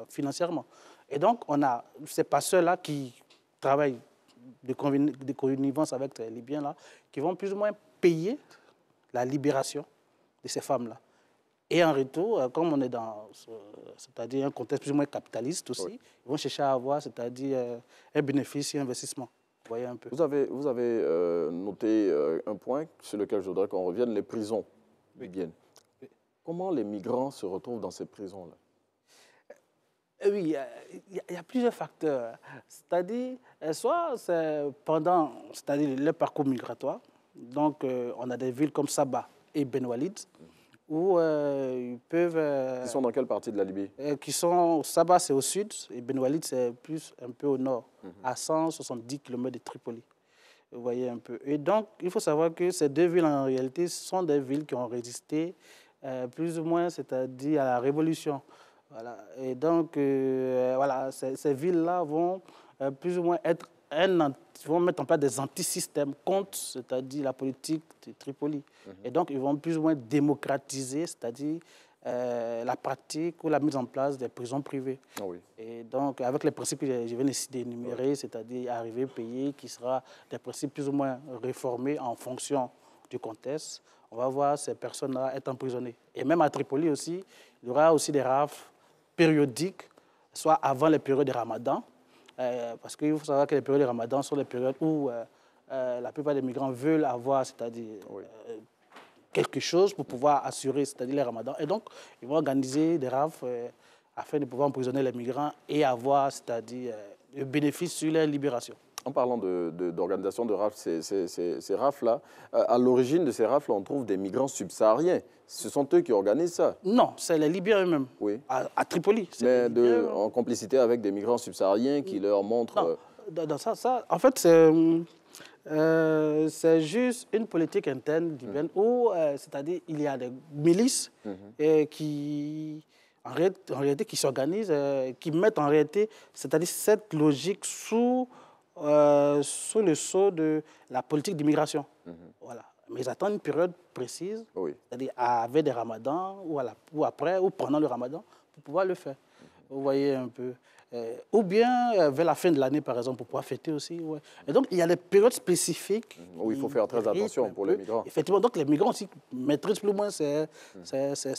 financièrement. Et donc, on a ces passeurs-là qui travaillent de connivence avec les Libyens, là, qui vont plus ou moins payer la libération de ces femmes-là. Et en retour, comme on est dans c'est-à-dire un contexte plus ou moins capitaliste aussi, ils vont chercher à avoir, c'est-à-dire un bénéfice et un investissement. Vous voyez un peu. Vous avez noté un point sur lequel je voudrais qu'on revienne, les prisons libyennes. Comment les migrants se retrouvent dans ces prisons-là? Oui, il y a plusieurs facteurs. C'est-à-dire, soit c'est pendant le parcours migratoire, donc on a des villes comme Saba et Ben Walid, où ils peuvent... Ils sont dans quelle partie de la Libye? Saba, c'est au sud, et Ben Walid, c'est plus un peu au nord, à 170 km de Tripoli. Vous voyez un peu. Et donc, il faut savoir que ces 2 villes, en réalité, sont des villes qui ont résisté plus ou moins, c'est-à-dire à la Révolution. Voilà. Et donc, voilà, ces villes-là vont plus ou moins être vont mettre en place des antisystèmes contre, c'est-à-dire la politique de Tripoli. Et donc, ils vont plus ou moins démocratiser, c'est-à-dire la pratique ou la mise en place des prisons privées. Et donc, avec les principes que je viens d'énumérer, c'est-à-dire arriver, payer, qui sera des principes plus ou moins réformés en fonction du contexte, on va voir ces personnes-là être emprisonnées. Et même à Tripoli aussi, il y aura aussi des rafles périodiques, soit avant les périodes de Ramadan, parce qu'il faut savoir que les périodes de Ramadan sont les périodes où la plupart des migrants veulent avoir, c'est-à-dire quelque chose pour pouvoir assurer, c'est-à-dire les Ramadans. Et donc, ils vont organiser des rafles afin de pouvoir emprisonner les migrants et avoir, c'est-à-dire, le bénéfice sur leur libération. En parlant d'organisation de rafles, ces rafles-là, à l'origine de ces rafles, on trouve des migrants subsahariens. Ce sont eux qui organisent ça? Non, c'est les Libyens eux-mêmes, à Tripoli. Mais en complicité avec des migrants subsahariens qui leur montrent... Non, ça, en fait, c'est juste une politique interne libyenne où, c'est-à-dire, il y a des milices qui en réalité qui s'organisent, qui mettent en réalité, c'est-à-dire cette logique sous le sceau de la politique d'immigration. Voilà. Mais ils attendent une période précise, c'est-à-dire avec des ramadans, ou après, ou pendant le ramadan, pour pouvoir le faire. Vous voyez un peu. Ou bien vers la fin de l'année, par exemple, pour pouvoir fêter aussi. Ouais. Et donc, il y a des périodes spécifiques. Où il faut faire très attention pour les migrants. Effectivement, donc les migrants aussi maîtrisent plus ou moins ces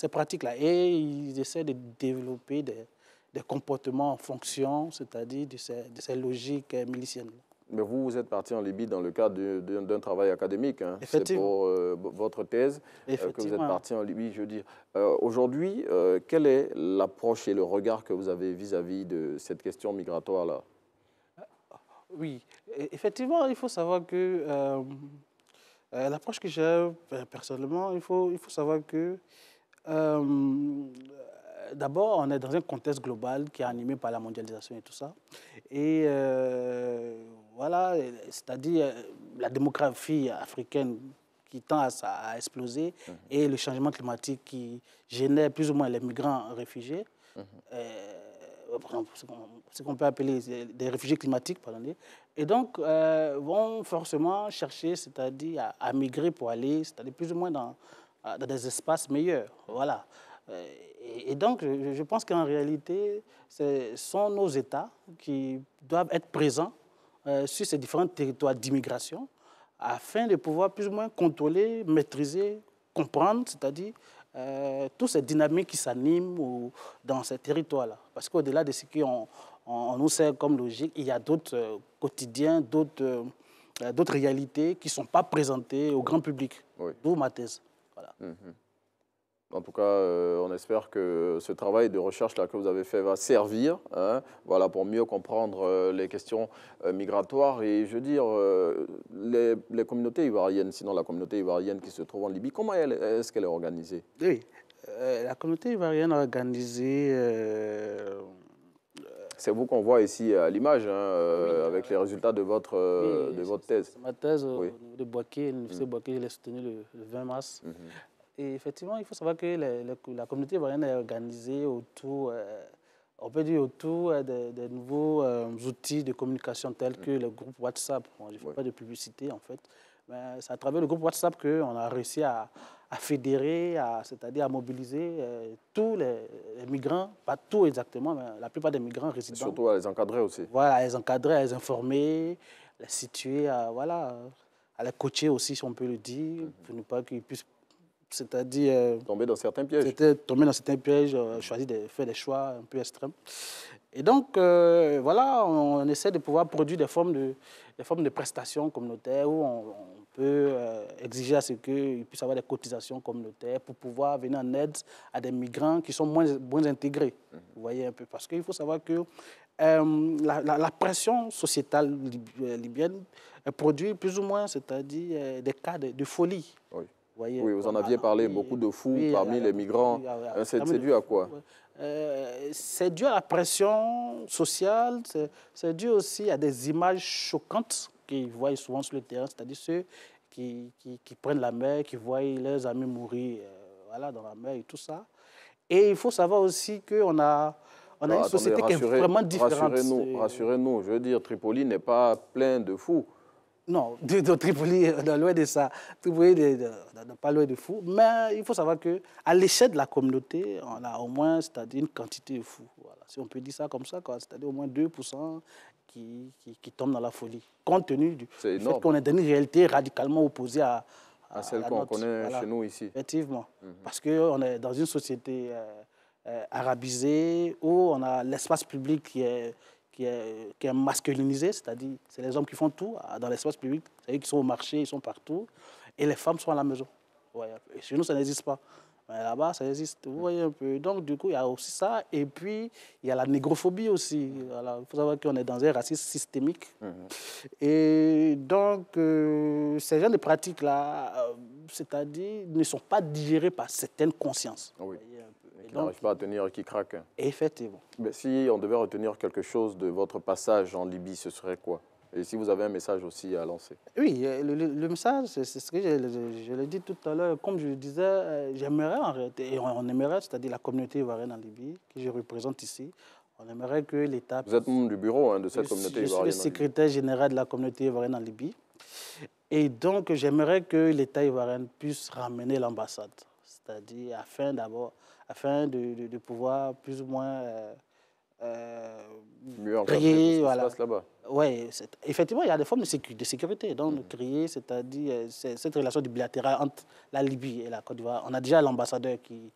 pratiques-là. Et ils essaient de développer des comportements en fonction, c'est-à-dire de ces logiques miliciennes. Mais vous êtes parti en Libye dans le cadre d'un travail académique. Hein. C'est pour votre thèse que vous êtes parti en Libye, je veux dire. Aujourd'hui, quelle est l'approche et le regard que vous avez vis-à-vis de cette question migratoire-là? Oui, effectivement, il faut savoir que l'approche que j'ai personnellement, il faut savoir que d'abord, on est dans un contexte global qui est animé par la mondialisation et tout ça. Et voilà, c'est-à-dire la démographie africaine qui tend à exploser et le changement climatique qui génère plus ou moins les migrants réfugiés, ce qu'on peut appeler des réfugiés climatiques, pardonnez, et donc vont forcément chercher, c'est-à-dire à migrer pour aller, c'est-à-dire plus ou moins dans des espaces meilleurs. Voilà. Et donc, je pense qu'en réalité, ce sont nos États qui doivent être présents sur ces différents territoires d'immigration afin de pouvoir plus ou moins contrôler, maîtriser, comprendre, c'est-à-dire toutes ces dynamiques qui s'animent dans ces territoires-là. Parce qu'au-delà de ce qu'on nous sert comme logique, il y a d'autres quotidiens, d'autres réalités qui ne sont pas présentées au grand public. D'où ma thèse. Voilà. En tout cas, on espère que ce travail de recherche-là que vous avez fait va servir, hein, voilà, pour mieux comprendre les questions migratoires. Et je veux dire, les communautés ivoiriennes, sinon la communauté ivoirienne qui se trouve en Libye, comment est-ce qu'elle est organisée? Oui, la communauté ivoirienne est organisée... C'est vous qu'on voit ici à l'image, hein, avec les résultats de votre thèse. Ma thèse de Boaké, l'université de Boaké, je l'ai soutenue le 20 mars. Et effectivement, il faut savoir que la communauté ivoirienne est organisée autour, on peut dire autour des nouveaux outils de communication tels que le groupe WhatsApp. Bon, je ne fais pas de publicité en fait, mais c'est à travers le groupe WhatsApp qu'on a réussi à fédérer, c'est-à-dire à mobiliser tous les migrants, pas tous exactement, mais la plupart des migrants résidents. Et surtout à les encadrer aussi. Voilà, à les encadrer, à les informer, les situer, à les coacher aussi, si on peut le dire, pour ne pas qu'ils puissent, c'est-à-dire... tomber dans certains pièges. Tomber dans certains pièges, choisir de faire des choix un peu extrêmes. Et donc, voilà, on essaie de pouvoir produire des formes de prestations communautaires où on peut exiger à ce qu'ils puissent avoir des cotisations communautaires pour pouvoir venir en aide à des migrants qui sont moins intégrés. Vous voyez un peu, parce qu'il faut savoir que la pression sociétale libyenne produit plus ou moins, c'est-à-dire des cas de folie. Oui, vous en aviez parlé, beaucoup de fous parmi les migrants. C'est dû à quoi? C'est dû à la pression sociale, c'est dû aussi à des images choquantes qu'ils voient souvent sur le terrain, c'est-à-dire ceux qui prennent la mer, qui voient leurs amis mourir dans la mer et tout ça. Et il faut savoir aussi qu'on a une société qui est vraiment différente. Rassurez-nous, je veux dire, Tripoli n'est pas plein de fous. Non, Tripoli, loin de ça. Tripoli n'est pas loin de fous. Mais il faut savoir qu'à l'échelle de la communauté, on a au moins, c'est-à-dire une quantité de fous. Voilà. Si on peut dire ça comme ça, c'est-à-dire au moins 2% qui tombent dans la folie. Compte tenu du fait qu'on est dans une réalité radicalement opposée à celle qu'on connaît chez nous ici. Effectivement. Parce qu'on est dans une société arabisée où on a l'espace public qui est masculinisé, c'est-à-dire c'est les hommes qui font tout dans l'espace public, c'est eux qui sont au marché, ils sont partout, et les femmes sont à la maison. Ouais, et chez nous, ça n'existe pas. Mais là-bas, ça existe. Vous voyez un peu. Donc, du coup, il y a aussi ça. Et puis, il y a la négrophobie aussi. Voilà. Il faut savoir qu'on est dans un racisme systémique. Et donc, ces genres de pratiques-là, c'est-à-dire, ne sont pas digérées par certaines consciences. Oui. Qui n'arrive pas à tenir et qui craque. Effectivement. Mais si on devait retenir quelque chose de votre passage en Libye, ce serait quoi? Et si vous avez un message aussi à lancer. Oui, le message, c'est ce que je l'ai dit tout à l'heure. Comme je le disais, j'aimerais en réalité, et on aimerait, c'est-à-dire la communauté ivoirienne en Libye, que je représente ici, on aimerait que l'État... Vous êtes membre du bureau de cette communauté ivoirienne. Je suis le secrétaire général de la communauté ivoirienne en Libye. Et donc, j'aimerais que l'État ivoirien puisse ramener l'ambassade. C'est-à-dire afin de pouvoir plus ou moins... mieux encadrer ce qui se passe là-bas. Oui, effectivement, il y a des formes de sécurité. Donc, créer, c'est-à-dire cette relation bilatérale entre la Libye et la Côte d'Ivoire. On a déjà l'ambassadeur qui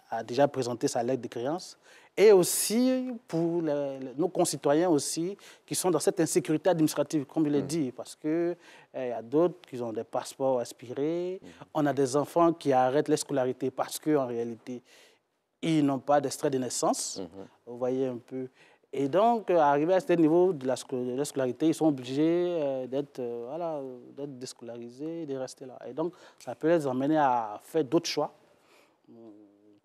a déjà présenté sa lettre de créance. Et aussi pour nos concitoyens aussi qui sont dans cette insécurité administrative, comme je l'ai dit, parce qu'il y a d'autres qui ont des passeports aspirés. On a des enfants qui arrêtent leur scolarité parce qu'en réalité, ils n'ont pas d'extrait de naissance. Vous voyez un peu. Et donc, arrivé à ce niveau de la scolarité, ils sont obligés d'être déscolarisés, de rester là. Et donc, ça peut les amener à faire d'autres choix.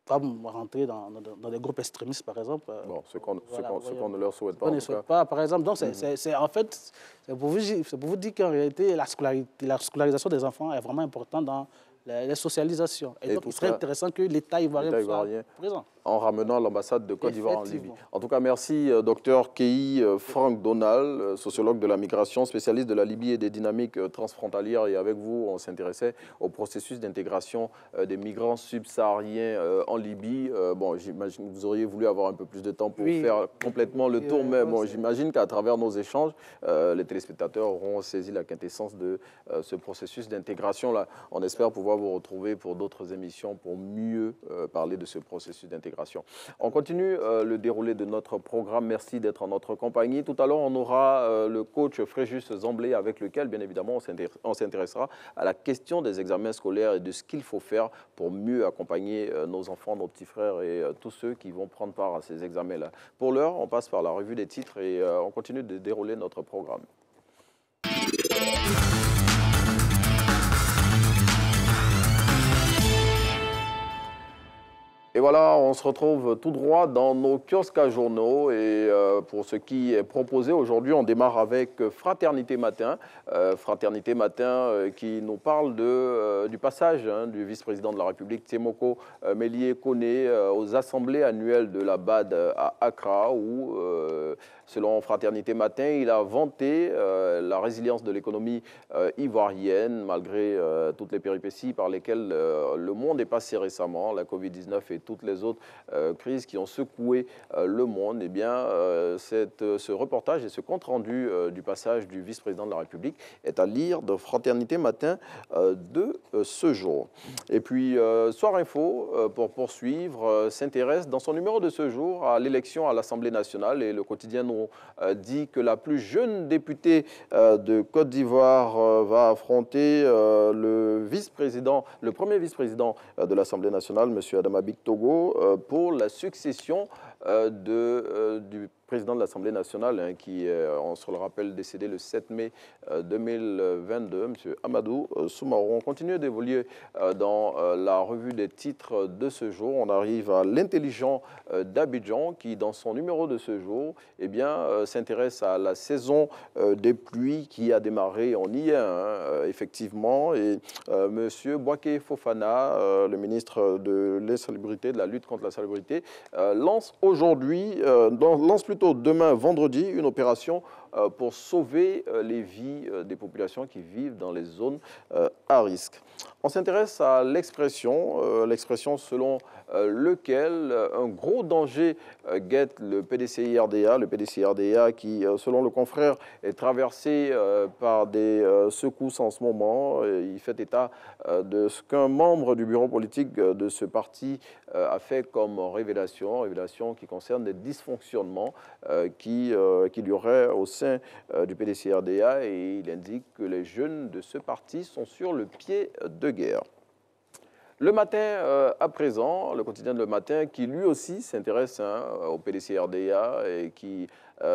Pas rentrer dans des groupes extrémistes, par exemple. Bon, ce qu'on ne leur souhaite pas. On ne souhaite pas, par exemple. Donc, en fait, c'est pour vous dire qu'en réalité, la scolarisation des enfants est vraiment importante dans la socialisation. Et donc, il serait intéressant que l'État ivoirien soit présent. En ramenant l'ambassade de Côte d'Ivoire en Libye. En tout cas, merci, docteur Kei Frank Donald, sociologue de la migration, spécialiste de la Libye et des dynamiques transfrontalières. Et avec vous, on s'intéressait au processus d'intégration des migrants subsahariens en Libye. Bon, j'imagine que vous auriez voulu avoir un peu plus de temps pour faire complètement le tour, mais bon, j'imagine qu'à travers nos échanges, les téléspectateurs auront saisi la quintessence de ce processus d'intégration-là. On espère pouvoir vous retrouver pour d'autres émissions pour mieux parler de ce processus d'intégration. On continue le déroulé de notre programme. Merci d'être en notre compagnie. Tout à l'heure, on aura le coach Fréjus Zamblé avec lequel, bien évidemment, on s'intéressera à la question des examens scolaires et de ce qu'il faut faire pour mieux accompagner nos enfants, nos petits frères et tous ceux qui vont prendre part à ces examens-là. Pour l'heure, on passe par la revue des titres et on continue de dérouler notre programme. Et voilà, on se retrouve tout droit dans nos kiosques à journaux. Et pour ce qui est proposé aujourd'hui, on démarre avec Fraternité Matin. Fraternité Matin qui nous parle du passage du vice-président de la République, Tiemoko Mélié Koné, aux assemblées annuelles de la BAD à Accra, où, selon Fraternité Matin, il a vanté la résilience de l'économie ivoirienne, malgré toutes les péripéties par lesquelles le monde est passé récemment, la Covid-19 et toutes les autres crises qui ont secoué le monde. Eh bien, ce reportage et ce compte-rendu du passage du vice-président de la République est à lire de Fraternité Matin de ce jour. Et puis, Soir Info, pour poursuivre, s'intéresse dans son numéro de ce jour à l'élection à l'Assemblée nationale. Et le quotidien nous dit que la plus jeune députée de Côte d'Ivoire va affronter le premier vice-président de l'Assemblée nationale, M. Adama Bictogo, pour la succession du président de l'Assemblée nationale, qui, on se le rappelle, décédé le 7 mai 2022, M. Amadou Soumarou. On continue d'évoluer dans la revue des titres de ce jour. On arrive à l'intelligent d'Abidjan qui, dans son numéro de ce jour, eh bien, s'intéresse à la saison des pluies qui a démarré. On y est, effectivement. Et M. Boaké Fofana, le ministre de l'insalubrité, de la lutte contre la salubrité, lance plutôt demain, vendredi, une opération pour sauver les vies des populations qui vivent dans les zones à risque. On s'intéresse à l'expression selon lequel un gros danger guette le PDCI-RDA qui, selon le confrère, est traversé par des secousses en ce moment. Il fait état de ce qu'un membre du bureau politique de ce parti a fait comme révélation qui concerne des dysfonctionnements qu'il y aurait au sein du PDCI-RDA, et il indique que les jeunes de ce parti sont sur le pied de guerre. Le Matin, à présent, le quotidien de Le Matin, qui lui aussi s'intéresse au PDC-RDA et qui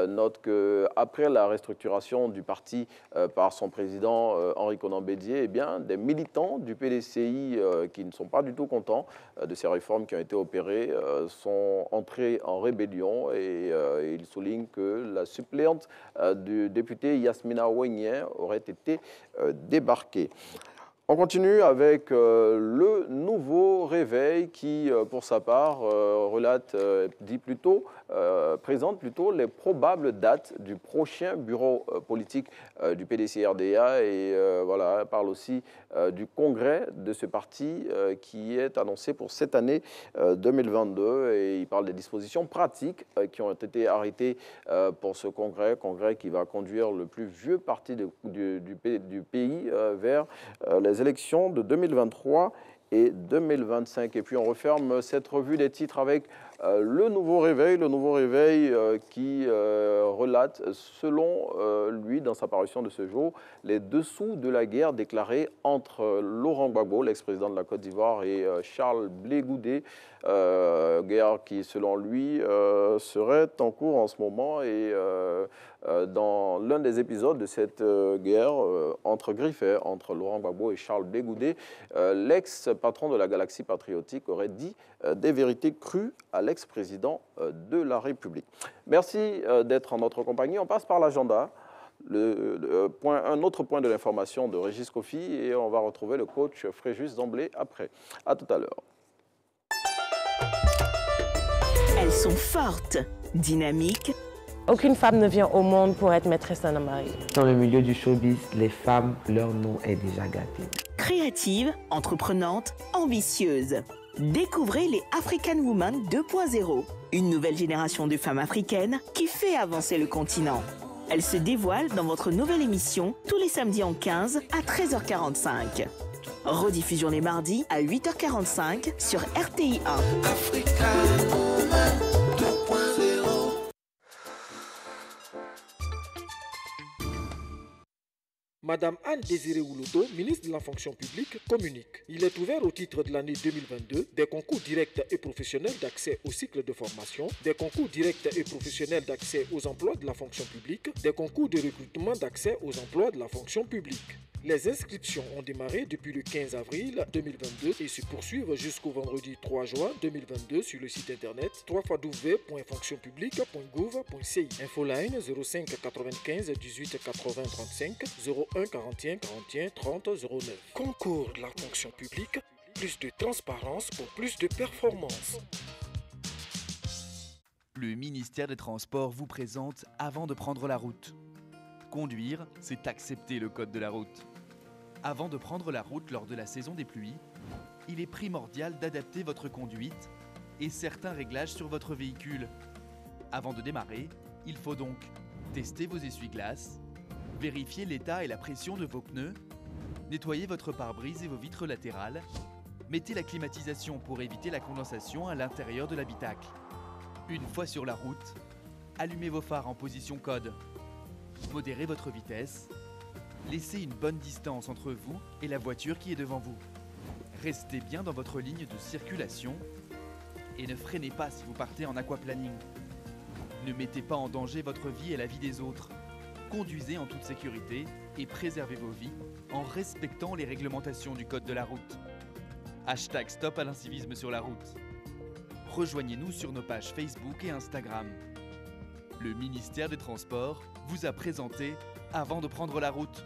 note qu'après la restructuration du parti par son président Henri Konan Bédié, eh bien, des militants du PDCI qui ne sont pas du tout contents de ces réformes qui ont été opérées sont entrés en rébellion et il souligne que la suppléante du député Yasmina Ouenien aurait été débarquée. On continue avec le Nouveau Réveil qui, pour sa part, présente plutôt les probables dates du prochain bureau politique du PDC-RDA et voilà, parle aussi du congrès de ce parti qui est annoncé pour cette année 2022 et il parle des dispositions pratiques qui ont été arrêtées pour ce congrès qui va conduire le plus vieux parti du pays vers les élections de 2023 et 2025. Et puis on referme cette revue des titres avec le Nouveau Réveil qui relate, selon lui, dans sa parution de ce jour, les dessous de la guerre déclarée entre Laurent Gbagbo, l'ex-président de la Côte d'Ivoire, et Charles Blé Goudé, guerre qui, selon lui, serait en cours en ce moment. Et dans l'un des épisodes de cette guerre entre griffes, entre Laurent Gbagbo et Charles Blé Goudé, l'ex-patron de la Galaxie Patriotique aurait dit des vérités crues à l'ex-président de la République. Merci d'être en notre compagnie. On passe par l'agenda, un autre point de l'information de Régis Kofi, et on va retrouver le coach Fréjus Zamblé après. À tout à l'heure. Elles sont fortes, dynamiques. Aucune femme ne vient au monde pour être maîtresse d'un homme marié. Dans le milieu du showbiz, les femmes, leur nom est déjà gâté. Créatives, entreprenantes, ambitieuses. Découvrez les African Women 2.0, une nouvelle génération de femmes africaines qui fait avancer le continent. Elles se dévoilent dans votre nouvelle émission tous les samedis en 15 à 13h45. Rediffusion les mardis à 8h45 sur RTI 1. African Women 2.0. Madame Anne Désirée Ouloto, ministre de la fonction publique, communique. Il est ouvert au titre de l'année 2022 des concours directs et professionnels d'accès au cycle de formation, des concours directs et professionnels d'accès aux emplois de la fonction publique, des concours de recrutement d'accès aux emplois de la fonction publique. Les inscriptions ont démarré depuis le 15 avril 2022 et se poursuivent jusqu'au vendredi 3 juin 2022 sur le site internet www.fonctionpublique.gouv.ci. Infoline 05 95 18 80 35 01 41 41 30 09. Concours de la fonction publique, plus de transparence pour plus de performance. Le ministère des Transports vous présente Avant de prendre la route. Conduire, c'est accepter le code de la route. Avant de prendre la route lors de la saison des pluies, il est primordial d'adapter votre conduite et certains réglages sur votre véhicule. Avant de démarrer, il faut donc tester vos essuie-glaces, vérifier l'état et la pression de vos pneus, nettoyer votre pare-brise et vos vitres latérales, mettez la climatisation pour éviter la condensation à l'intérieur de l'habitacle. Une fois sur la route, allumez vos phares en position code. Modérez votre vitesse. Laissez une bonne distance entre vous et la voiture qui est devant vous. Restez bien dans votre ligne de circulation et ne freinez pas si vous partez en aquaplaning. Ne mettez pas en danger votre vie et la vie des autres. Conduisez en toute sécurité et préservez vos vies en respectant les réglementations du code de la route. Hashtag Stop à l'incivisme sur la route. Rejoignez-nous sur nos pages Facebook et Instagram. Le ministère des Transports vous a présenté Avant de prendre la route.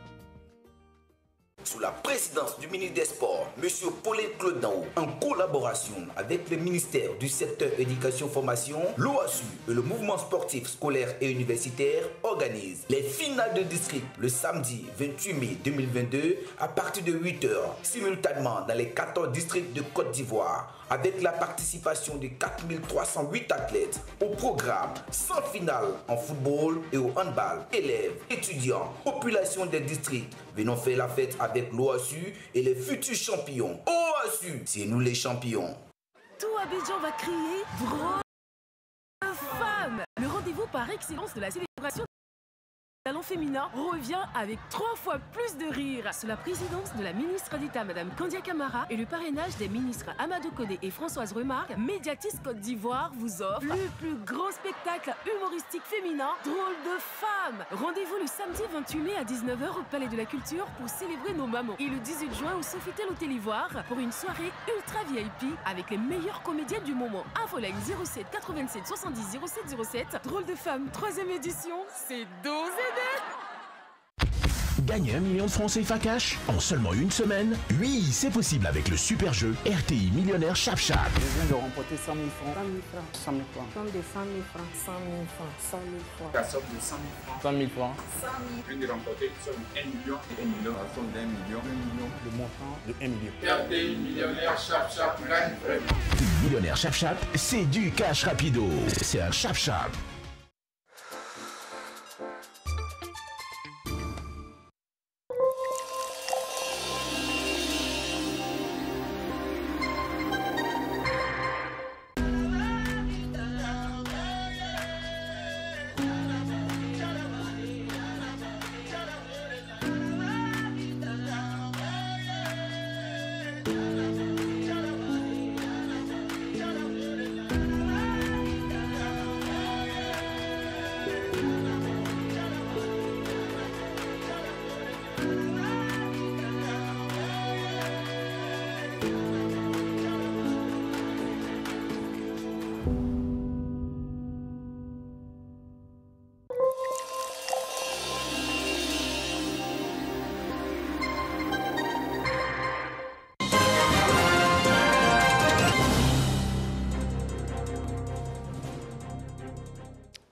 Sous la présidence du ministre des Sports, M. Pauline Claude Daou, en collaboration avec le ministère du secteur éducation-formation, l'OASU et le mouvement sportif scolaire et universitaire organisent les finales de district le samedi 28 mai 2022 à partir de 8h, simultanément dans les 14 districts de Côte d'Ivoire, avec la participation de 4308 athlètes. Au programme, 100 finales en football et au handball. Élèves, étudiants, population des districts, venons faire la fête avec l'OASU et les futurs champions. OASU, c'est nous les champions. Tout Abidjan va crier Drôle de femme. Le rendez-vous par excellence de la célébration Talent féminin revient avec 3 fois plus de rire. Sous la présidence de la ministre d'État, Mme Kandia Camara, et le parrainage des ministres Amadou Kodé et Françoise Remarque, Mediatis Côte d'Ivoire vous offre le plus grand spectacle humoristique féminin, Drôle de Femmes. Rendez-vous le samedi 28 mai à 19h au Palais de la Culture pour célébrer nos mamans. Et le 18 juin au Sofitel Hôtel Ivoire pour une soirée ultra VIP avec les meilleures comédiennes du moment. Infoline 07 87 70 07 07. Drôle de Femmes, 3e édition, c'est dosé. Gagnez 1 million de francs CFA cash en seulement une semaine. Oui, c'est possible avec le super jeu RTI Millionnaire Chap Chap. Je viens de remporter 100 000 francs. 100 000 francs. 100 000 francs. Somme de 100 000 francs. 100 000 francs. 100 000 francs. La somme de 100 000 francs. 100 000 francs. 100 000. Je viens de remporter une somme de 1 million. 1 million. La somme d'1 million. 1 million. Le montant de 1 million. RTI Millionnaire Chap Chap. Millionnaire Chap Chap, c'est du cash rapido. C'est un Chap Chap.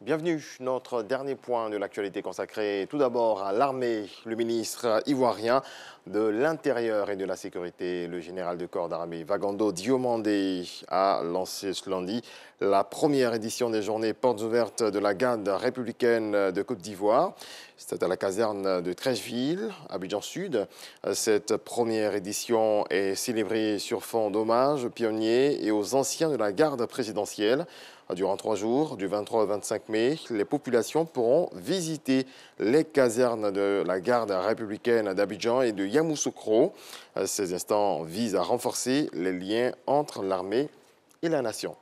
Bienvenue, notre dernier point de l'actualité consacré tout d'abord à l'armée. Le ministre ivoirien de l'Intérieur et de la Sécurité, le général de corps d'armée Vagando Diomandé, a lancé ce lundi la première édition des journées portes ouvertes de la garde républicaine de Côte d'Ivoire. C'était à la caserne de Trècheville, Abidjan Sud. Cette première édition est célébrée sur fond d'hommage aux pionniers et aux anciens de la garde présidentielle. Durant 3 jours, du 23 au 25 mai, les populations pourront visiter les casernes de la garde républicaine d'Abidjan et de Yamoussoukro. Ces instants visent à renforcer les liens entre l'armée et la nation.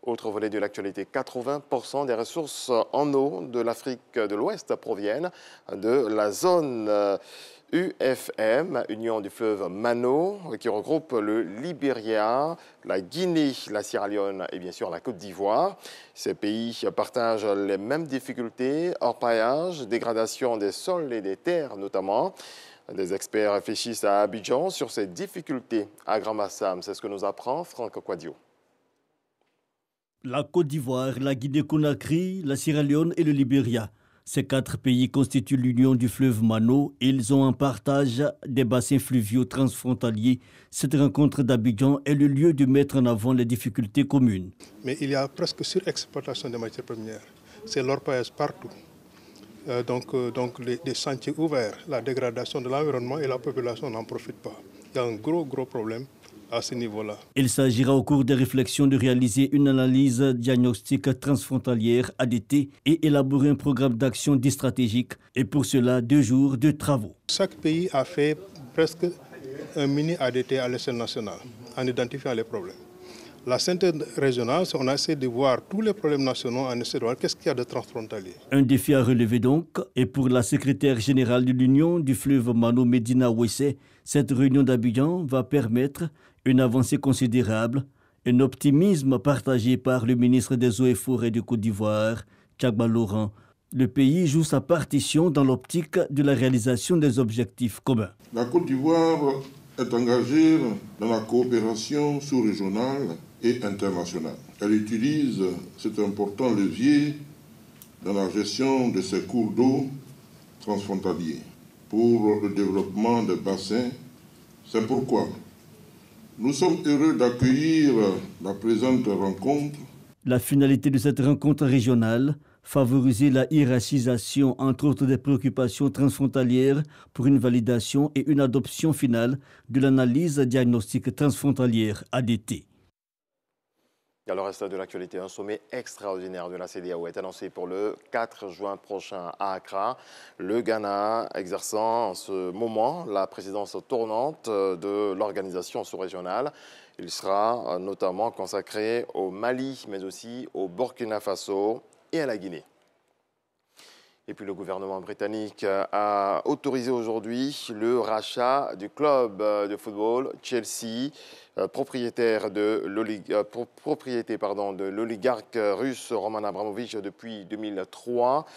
Autre volet de l'actualité, 80% des ressources en eau de l'Afrique de l'Ouest proviennent de la zone UFM, Union du fleuve Mano, qui regroupe le Libéria, la Guinée, la Sierra Leone et bien sûr la Côte d'Ivoire. Ces pays partagent les mêmes difficultés, orpaillage, dégradation des sols et des terres notamment. Des experts réfléchissent à Abidjan sur ces difficultés à Grand Massam. C'est ce que nous apprend Franck Quadio. La Côte d'Ivoire, la Guinée-Conakry, la Sierra Leone et le Libéria. Ces 4 pays constituent l'union du fleuve Mano et ils ont un partage des bassins fluviaux transfrontaliers. Cette rencontre d'Abidjan est le lieu de mettre en avant les difficultés communes. Mais il y a presque surexploitation des matières premières. C'est l'orpaillage partout. Donc les sentiers ouverts, la dégradation de l'environnement et la population n'en profite pas. Il y a un gros problème à ce niveau-là. Il s'agira au cours des réflexions de réaliser une analyse diagnostique transfrontalière ADT et élaborer un programme d'action dit stratégique. Et pour cela, 2 jours de travaux. Chaque pays a fait presque un mini ADT à l'échelle nationale en identifiant les problèmes. La synthèse régionale, on a essayé de voir tous les problèmes nationaux, en essayant de voir qu'est-ce qu'il y a de transfrontalier. Un défi à relever donc. Et pour la secrétaire générale de l'Union du fleuve Mano, Medina Wessé, cette réunion d'Abidjan va permettre une avancée considérable, un optimisme partagé par le ministre des Eaux et Forêts de Côte d'Ivoire, Tchagba Laurent. Le pays joue sa partition dans l'optique de la réalisation des objectifs communs. La Côte d'Ivoire est engagée dans la coopération sous-régionale et internationale. Elle utilise cet important levier dans la gestion de ses cours d'eau transfrontaliers pour le développement des bassins. C'est pourquoi nous sommes heureux d'accueillir la présente rencontre. La finalité de cette rencontre régionale, favoriser la hiérarchisation entre autres des préoccupations transfrontalières pour une validation et une adoption finale de l'analyse diagnostique transfrontalière ADT. Dans le reste de l'actualité, un sommet extraordinaire de la CEDEAO est annoncé pour le 4 juin prochain à Accra. Le Ghana exerçant en ce moment la présidence tournante de l'organisation sous-régionale. Il sera notamment consacré au Mali, mais aussi au Burkina Faso et à la Guinée. Et puis le gouvernement britannique a autorisé aujourd'hui le rachat du club de football Chelsea, propriété de l'oligarque russe Roman Abramovich depuis 2003,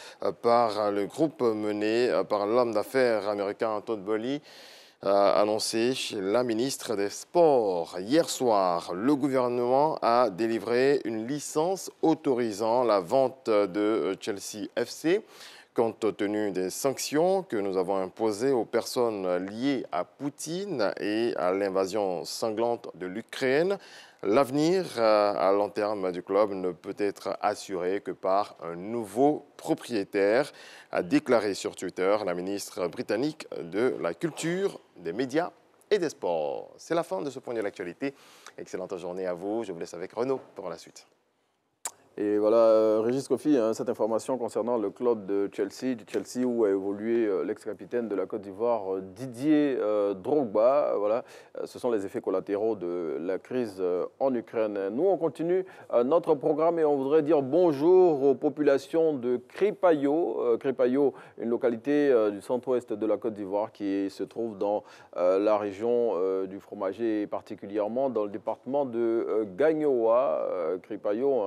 par le groupe mené par l'homme d'affaires américain Todd Boehly, a annoncé la ministre des Sports. Hier soir, le gouvernement a délivré une licence autorisant la vente de Chelsea FC. Compte tenu des sanctions que nous avons imposées aux personnes liées à Poutine et à l'invasion sanglante de l'Ukraine, l'avenir à long terme du club ne peut être assuré que par un nouveau propriétaire, a déclaré sur Twitter la ministre britannique de la Culture, des Médias et des Sports. C'est la fin de ce point de l'actualité. Excellente journée à vous. Je vous laisse avec Renaud pour la suite. Et voilà, Régis Kofi, cette information concernant le club de Chelsea où a évolué l'ex-capitaine de la Côte d'Ivoire, Didier Drogba. Voilà, ce sont les effets collatéraux de la crise en Ukraine. Nous, on continue notre programme et on voudrait dire bonjour aux populations de Kripayo. Kripayo, une localité du centre-ouest de la Côte d'Ivoire qui se trouve dans la région du fromager, et particulièrement dans le département de Gagnoa. Kripayo,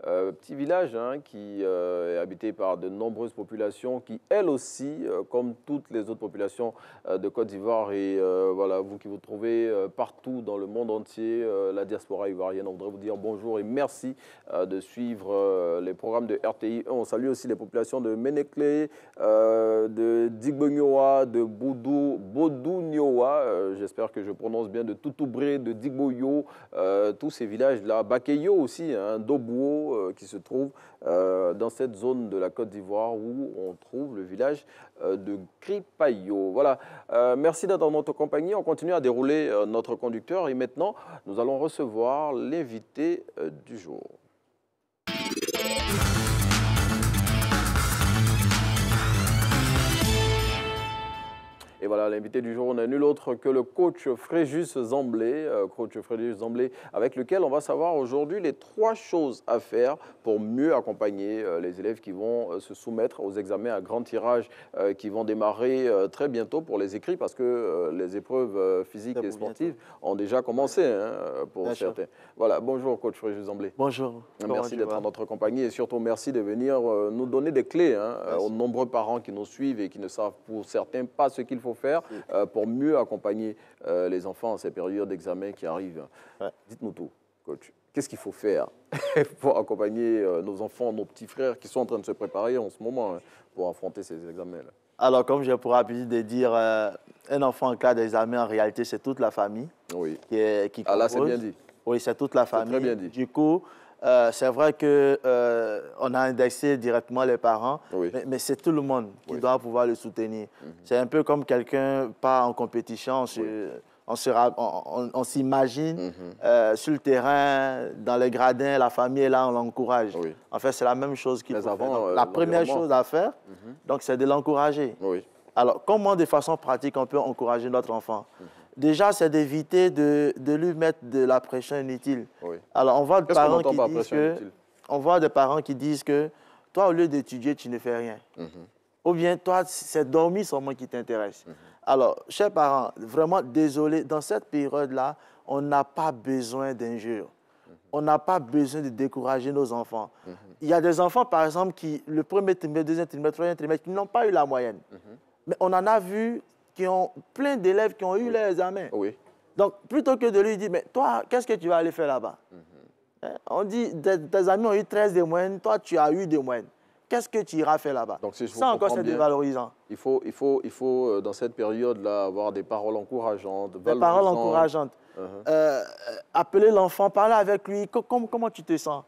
petit village qui est habité par de nombreuses populations qui, elles aussi, comme toutes les autres populations de Côte d'Ivoire, et voilà, vous qui vous trouvez partout dans le monde entier, la diaspora ivoirienne, on voudrait vous dire bonjour et merci de suivre les programmes de RTI. On salue aussi les populations de Ménéclé, de Digbonyoa, de Bodounioa, j'espère que je prononce bien, de Toutoubré, de Digboyo, tous ces villages-là, Bakeyo aussi, Dobouo, qui se trouve dans cette zone de la Côte d'Ivoire où on trouve le village de Kripayo. Voilà, merci d'être dans notre compagnie. On continue à dérouler notre conducteur et maintenant, nous allons recevoir l'invité du jour. Et voilà, l'invité du jour n'est nul autre que le coach Fréjus Zamblé, avec lequel on va savoir aujourd'hui les 3 choses à faire pour mieux accompagner les élèves qui vont se soumettre aux examens à grand tirage qui vont démarrer très bientôt pour les écrits, parce que les épreuves physiques et sportives ont déjà commencé pour certains. Voilà, bonjour coach Fréjus Zamblé. Bonjour. Merci d'être en notre compagnie et surtout merci de venir nous donner des clés aux nombreux parents qui nous suivent et qui ne savent pour certains pas ce qu'il faut faire pour mieux accompagner les enfants en ces périodes d'examen qui arrivent. Dites-nous tout, coach. Qu'est-ce qu'il faut faire pour accompagner nos enfants, nos petits frères qui sont en train de se préparer en ce moment pour affronter ces examens-là? Alors, comme j'ai pour habitude de dire, un enfant en cas d'examen, en réalité, c'est toute la famille qui compose. Là, c'est bien dit. Oui, c'est toute la famille. Très bien dit. Du coup, c'est vrai qu'on a indexé directement les parents, mais c'est tout le monde qui doit pouvoir le soutenir. C'est un peu comme quelqu'un part en compétition, on s'imagine sur le terrain, dans les gradins, la famille est là, on l'encourage. En fait, c'est la même chose qu'il faut faire. La première chose à faire, c'est de l'encourager. Alors, comment de façon pratique on peut encourager notre enfant? Déjà, c'est d'éviter de lui mettre de la pression inutile. Alors, on voit des parents qui disent que toi, au lieu d'étudier, tu ne fais rien. Ou bien, toi, c'est dormir seulement qui t'intéresse. Alors, chers parents, vraiment désolé, dans cette période-là, on n'a pas besoin d'injures. On n'a pas besoin de décourager nos enfants. Il y a des enfants, par exemple, qui, le premier trimestre, deuxième trimestre, troisième trimestre, qui n'ont pas eu la moyenne. Mais on en a vu qui ont plein d'élèves qui ont eu les examens. Donc, plutôt que de lui dire, mais toi, qu'est-ce que tu vas aller faire là-bas? On dit, tes amis ont eu 13 de moyenne, toi, tu as eu des moyennes. Qu'est-ce que tu iras faire là-bas? Ça encore, c'est dévalorisant. Il faut dans cette période-là, avoir des paroles encourageantes. Des paroles encourageantes. Appeler l'enfant, parler avec lui. Comment tu te sens?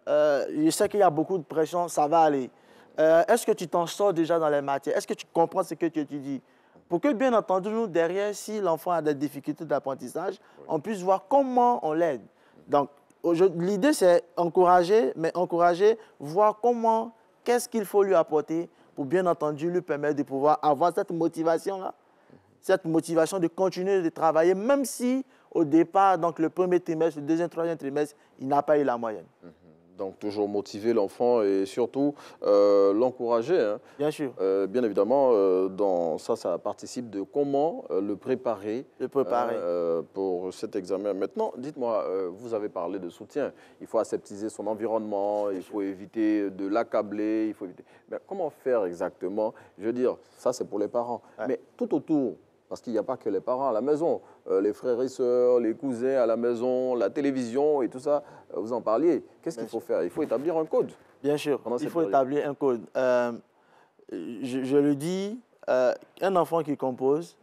Je sais qu'il y a beaucoup de pression, ça va aller. Est-ce que tu t'en sors déjà dans les matières? Est-ce que tu comprends ce que tu étudies? Pour que, bien entendu, nous, derrière, si l'enfant a des difficultés d'apprentissage, on puisse voir comment on l'aide. Donc, l'idée, c'est encourager, mais encourager, voir comment, qu'est-ce qu'il faut lui apporter pour, bien entendu, lui permettre de pouvoir avoir cette motivation-là, cette motivation de continuer de travailler, même si, au départ, donc le premier trimestre, le deuxième, troisième trimestre, il n'a pas eu la moyenne. Donc, toujours motiver l'enfant et surtout l'encourager. Hein. Bien sûr. Bien évidemment, ça participe de comment le préparer, pour cet examen. Maintenant, dites-moi, vous avez parlé de soutien. Il faut aseptiser son environnement, il faut éviter de l'accabler. Mais comment faire exactement? Je veux dire, ça, c'est pour les parents. Ouais. Mais tout autour, parce qu'il n'y a pas que les parents à la maison, les frères et sœurs, les cousins à la maison, la télévision et tout ça, vous en parliez. Qu'est-ce qu'il faut faire? Il faut établir un code. Bien sûr, il faut établir un code. Je le dis, un enfant qui compose,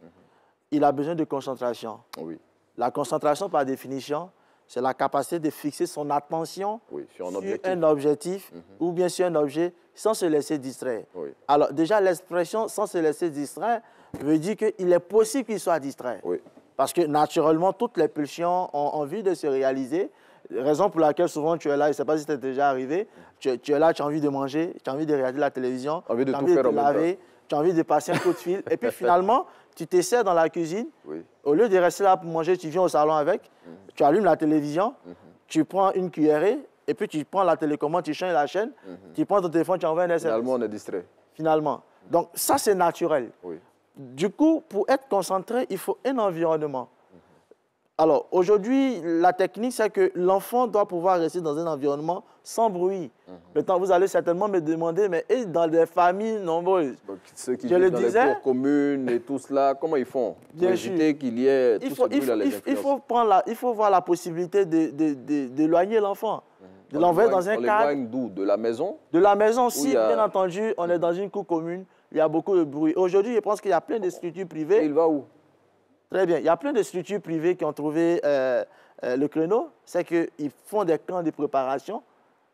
il a besoin de concentration. Oui. La concentration, par définition, c'est la capacité de fixer son attention sur un objectif ou bien sur un objet sans se laisser distraire. Oui. Alors déjà, l'expression « sans se laisser distraire » veut dire qu'il est possible qu'il soit distrait. Oui. Parce que naturellement, toutes les pulsions ont envie de se réaliser. Raison pour laquelle souvent tu es là, je ne sais pas si c'est déjà arrivé, tu es là, tu as envie de manger, tu as envie de regarder la télévision, tu as envie de te laver, tu as envie de passer un coup de fil. Et puis finalement, tu t'essaies dans la cuisine. Oui. Au lieu de rester là pour manger, tu viens au salon avec, tu allumes la télévision, tu prends une cuillerée, et puis tu prends la télécommande, tu changes la chaîne, tu prends ton téléphone, tu envoies un SMS. Finalement, on est distrait. Finalement. Donc ça, c'est naturel. Oui. Du coup, pour être concentré, il faut un environnement. Alors, aujourd'hui, la technique, c'est que l'enfant doit pouvoir rester dans un environnement sans bruit. Maintenant, vous allez certainement me demander, mais dans des familles nombreuses, donc, ceux qui vivent dans les cours communes et tout cela, comment ils font pour éviter qu'il y ait tout ce bruit dans les influences? Il faut voir la possibilité d'éloigner l'enfant. De l'envoyer dans un cadre. On l'éloigne d'où? De la maison? De la maison, si, bien entendu, on est dans une cour commune, il y a beaucoup de bruit. Aujourd'hui, je pense qu'il y a plein de structures privées. Et il va où? Très bien. Il y a plein de structures privées qui ont trouvé le créneau. C'est qu'ils font des camps de préparation.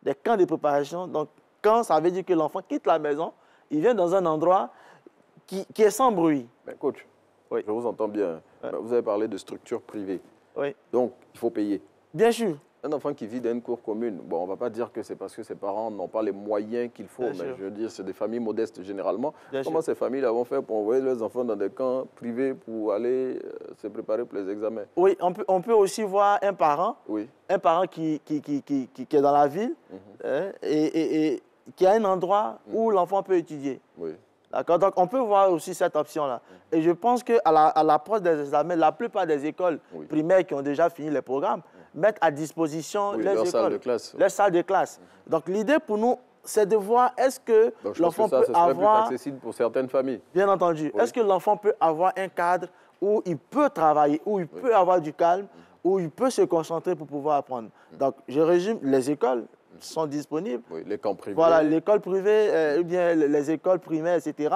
Des camps de préparation. Donc, quand ça veut dire que l'enfant quitte la maison, il vient dans un endroit qui est sans bruit. Mais coach, je vous entends bien. Vous avez parlé de structures privées. Oui. Donc, il faut payer. Bien sûr. Un enfant qui vit dans une cour commune, bon, on ne va pas dire que c'est parce que ses parents n'ont pas les moyens qu'il faut, mais je veux dire, c'est des familles modestes généralement. Comment ces familles vont faire pour envoyer leurs enfants dans des camps privés pour aller se préparer pour les examens? Oui, on peut aussi voir un parent, qui est dans la ville et qui a un endroit où l'enfant peut étudier. Oui. D'accord. Donc, on peut voir aussi cette option-là. Et je pense qu'à l'approche des examens, la plupart des écoles primaires qui ont déjà fini les programmes mettent à disposition les salles de classe. Les salles de classe. Donc, l'idée pour nous, c'est de voir est-ce que l'enfant peut avoir... plus accessible pour certaines familles. Bien entendu. Est-ce que l'enfant peut avoir un cadre où il peut travailler, où il peut avoir du calme, où il peut se concentrer pour pouvoir apprendre? Donc, je résume, les écoles sont disponibles. Oui, les camps privés. Voilà, l'école privée, ou bien les écoles primaires, etc.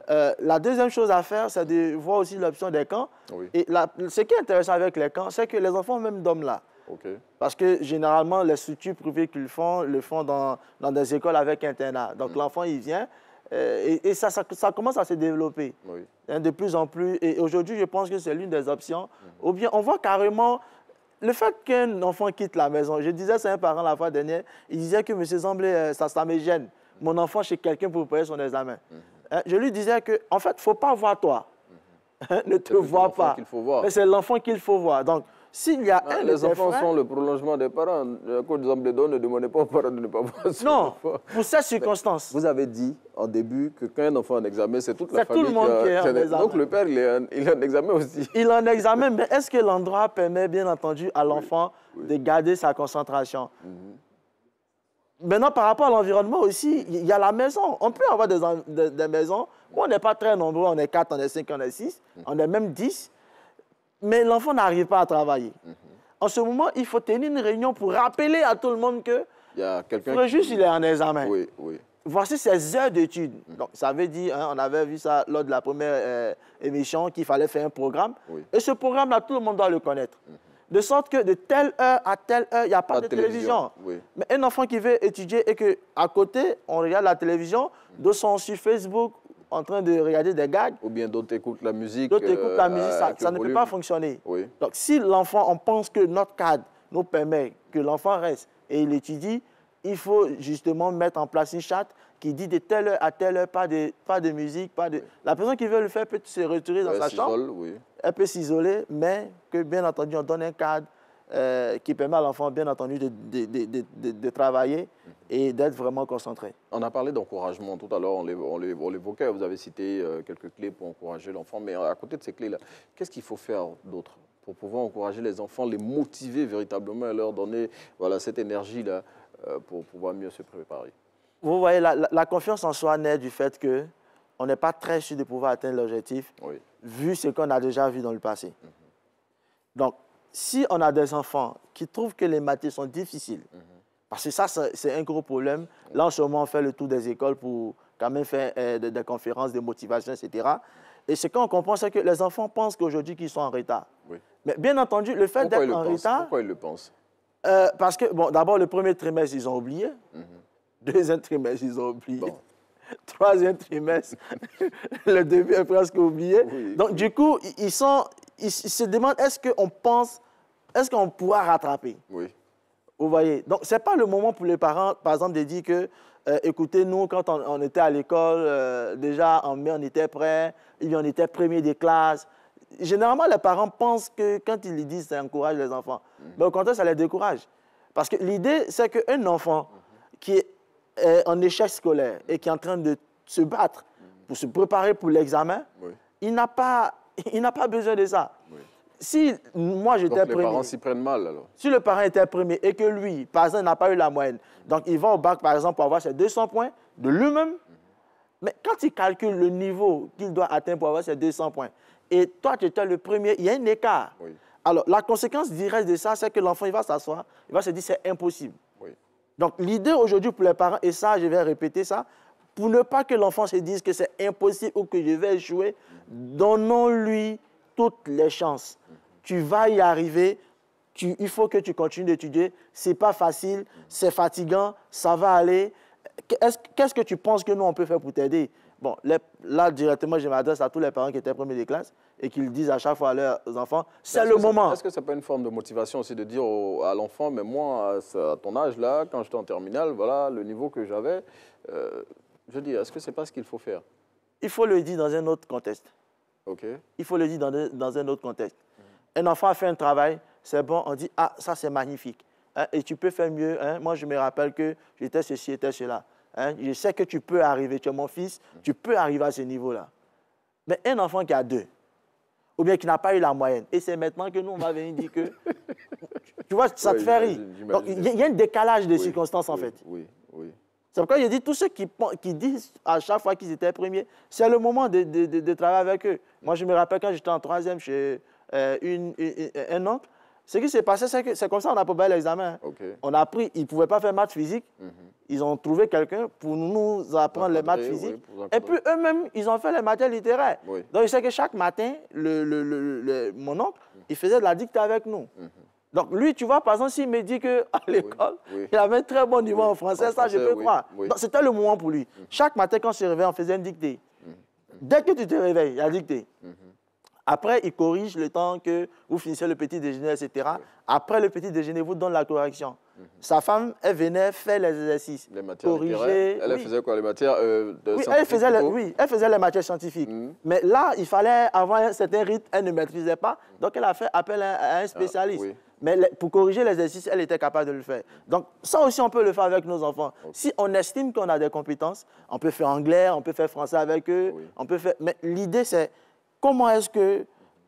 La deuxième chose à faire, c'est de voir aussi l'option des camps. Oui. Et ce qui est intéressant avec les camps, c'est que les enfants même dorment là. Okay. Parce que généralement, les structures privées qu'ils font, le font dans des écoles avec internat. Donc l'enfant, il vient et ça commence à se développer de plus en plus. Et aujourd'hui, je pense que c'est l'une des options. Ou bien, on voit carrément le fait qu'un enfant quitte la maison. Je disais ça à un parent la fois dernière, il disait que M. Zamblé, ça me gêne. Mon enfant chez quelqu'un pour préparer son examen. Je lui disais que, en fait, il ne faut pas voir toi. Ne te vois pas. Mais c'est l'enfant qu'il faut voir. Donc, s'il y a les enfants sont le prolongement des parents. Le code Zamblédo ne demandait pas aux parents de ne pas voir son enfant. Pour cette circonstance. Vous avez dit en début que quand un enfant a un examen, c'est toute la famille. C'est tout le monde qui est en examen. Donc le père, il a un examen aussi. Il a un examen, mais est-ce que l'endroit permet bien entendu à l'enfant de garder sa concentration? Maintenant, par rapport à l'environnement aussi, il y a la maison. On peut avoir des maisons où on n'est pas très nombreux, on est 4, on est 5, on est 6, on est même 10. Mais l'enfant n'arrive pas à travailler. En ce moment, il faut tenir une réunion pour rappeler à tout le monde que il est en examen. Voici ses heures d'études. Donc, ça veut dire, on avait vu ça lors de la première émission, qu'il fallait faire un programme. Et ce programme-là, tout le monde doit le connaître. De sorte que de telle heure à telle heure, il n'y a pas de télévision. Mais un enfant qui veut étudier et qu'à côté, on regarde la télévision, d'autres sont sur Facebook, en train de regarder des gags. Ou bien d'autres écoutent la musique. D'autres écoutent la musique, ça ne peut pas fonctionner. Donc si l'enfant, on pense que notre cadre nous permet que l'enfant reste et il étudie, il faut justement mettre en place une charte qui dit de telle heure à telle heure, pas de musique, pas de... La personne qui veut le faire peut se retirer dans sa chambre, elle peut s'isoler, mais que bien entendu, on donne un cadre qui permet à l'enfant, bien entendu, de travailler et d'être vraiment concentré. On a parlé d'encouragement tout à l'heure, on l'évoquait, vous avez cité quelques clés pour encourager l'enfant, mais à côté de ces clés-là, qu'est-ce qu'il faut faire d'autre pour pouvoir encourager les enfants, les motiver véritablement et leur donner voilà, cette énergie-là pour pouvoir mieux se préparer? Vous voyez, la confiance en soi naît du fait qu'on n'est pas très sûr de pouvoir atteindre l'objectif, vu ce qu'on a déjà vu dans le passé. Donc, si on a des enfants qui trouvent que les matières sont difficiles, parce que ça, c'est un gros problème. Là, en ce moment, on fait le tour des écoles pour quand même faire des conférences de motivation, etc. Et ce qu'on comprend, c'est que les enfants pensent qu'aujourd'hui, qu'ils sont en retard. Mais bien entendu, le fait d'être en retard... Pourquoi ils le pensent? Parce que, bon, d'abord, le premier trimestre, ils ont oublié. Deuxième trimestre, ils ont oublié. Troisième trimestre, le début est presque oublié. Donc, du coup, ils se demandent, est-ce qu'on pourra rattraper? Vous voyez? Donc, ce n'est pas le moment pour les parents, par exemple, de dire que, écoutez, nous, quand on était à l'école, déjà en mai, on était prêts, on était premier des classes. Généralement, les parents pensent que quand ils les disent, ça encourage les enfants. Mais au contraire, ça les décourage. Parce que l'idée, c'est qu'un enfant qui est en échec scolaire et qui est en train de se battre pour se préparer pour l'examen, il n'a pas besoin de ça. Si moi j'étais premier... les parents s'y prennent mal alors? Si le parent était premier et que lui, par exemple, n'a pas eu la moyenne, donc il va au bac, par exemple, pour avoir ses 200 points de lui-même, mais quand il calcule le niveau qu'il doit atteindre pour avoir ses 200 points, et toi tu étais le premier, il y a un écart. Alors la conséquence directe de ça, c'est que l'enfant il va s'asseoir, il va se dire c'est impossible. Donc l'idée aujourd'hui pour les parents, et ça je vais répéter ça, pour ne pas que l'enfant se dise que c'est impossible ou que je vais échouer, donnons-lui toutes les chances. Tu vas y arriver, il faut que tu continues d'étudier, ce n'est pas facile, c'est fatigant, ça va aller. Qu'est-ce que tu penses que nous on peut faire pour t'aider? Bon, là directement je m'adresse à tous les parents qui étaient premiers des classes et qui le disent à chaque fois à leurs enfants, c'est le moment. Est-ce que ce n'est pas une forme de motivation aussi de dire à l'enfant, mais moi à ton âge là, quand j'étais en terminale, voilà le niveau que j'avais, je dis, est-ce que ce n'est pas ce qu'il faut faire? Il faut le dire dans un autre contexte. Il faut le dire dans un autre contexte. Un enfant a fait un travail, c'est bon, on dit, ah, ça c'est magnifique. Hein, et tu peux faire mieux. Hein. Moi, je me rappelle que j'étais ceci, j'étais cela. Hein. Je sais que tu peux arriver, tu es mon fils, tu peux arriver à ce niveau-là. Mais un enfant qui a 2, ou bien qui n'a pas eu la moyenne, et c'est maintenant que nous, on va venir dire que... tu vois, ça te fait rire. Donc, il y a un décalage de circonstances, en fait. C'est pourquoi je dis, tous ceux qui disent à chaque fois qu'ils étaient premiers, c'est le moment de travailler avec eux. Moi, je me rappelle quand j'étais en 3e chez un oncle, ce qui s'est passé, c'est que c'est comme ça qu'on a préparé l'examen. On a appris, ils ne pouvaient pas faire maths physique. Ils ont trouvé quelqu'un pour nous apprendre les maths physiques. Et puis eux-mêmes, ils ont fait les matières littéraires. Donc, je sais que chaque matin, mon oncle, il faisait de la dictée avec nous. Donc, lui, tu vois, par exemple, s'il me dit qu'à l'école, il avait un très bon niveau en français, ça, je peux croire. C'était le moment pour lui. Chaque matin, quand je se réveillait, on faisait une dictée. Dès que tu te réveilles, il y a dictée. Après, il corrige le temps que vous finissez le petit déjeuner, etc. Après le petit déjeuner, vous donne la correction. Sa femme, elle venait faire les exercices. Les matières corriger. Elle faisait quoi? Les matières elle faisait les matières scientifiques. Mais là, il fallait avoir un certain rythme, elle ne maîtrisait pas. Donc, elle a fait appel à un spécialiste. Mais pour corriger l'exercice, elle était capable de le faire. Donc, ça aussi, on peut le faire avec nos enfants. Si on estime qu'on a des compétences, on peut faire anglais, on peut faire français avec eux, on peut faire... Mais l'idée, c'est comment est-ce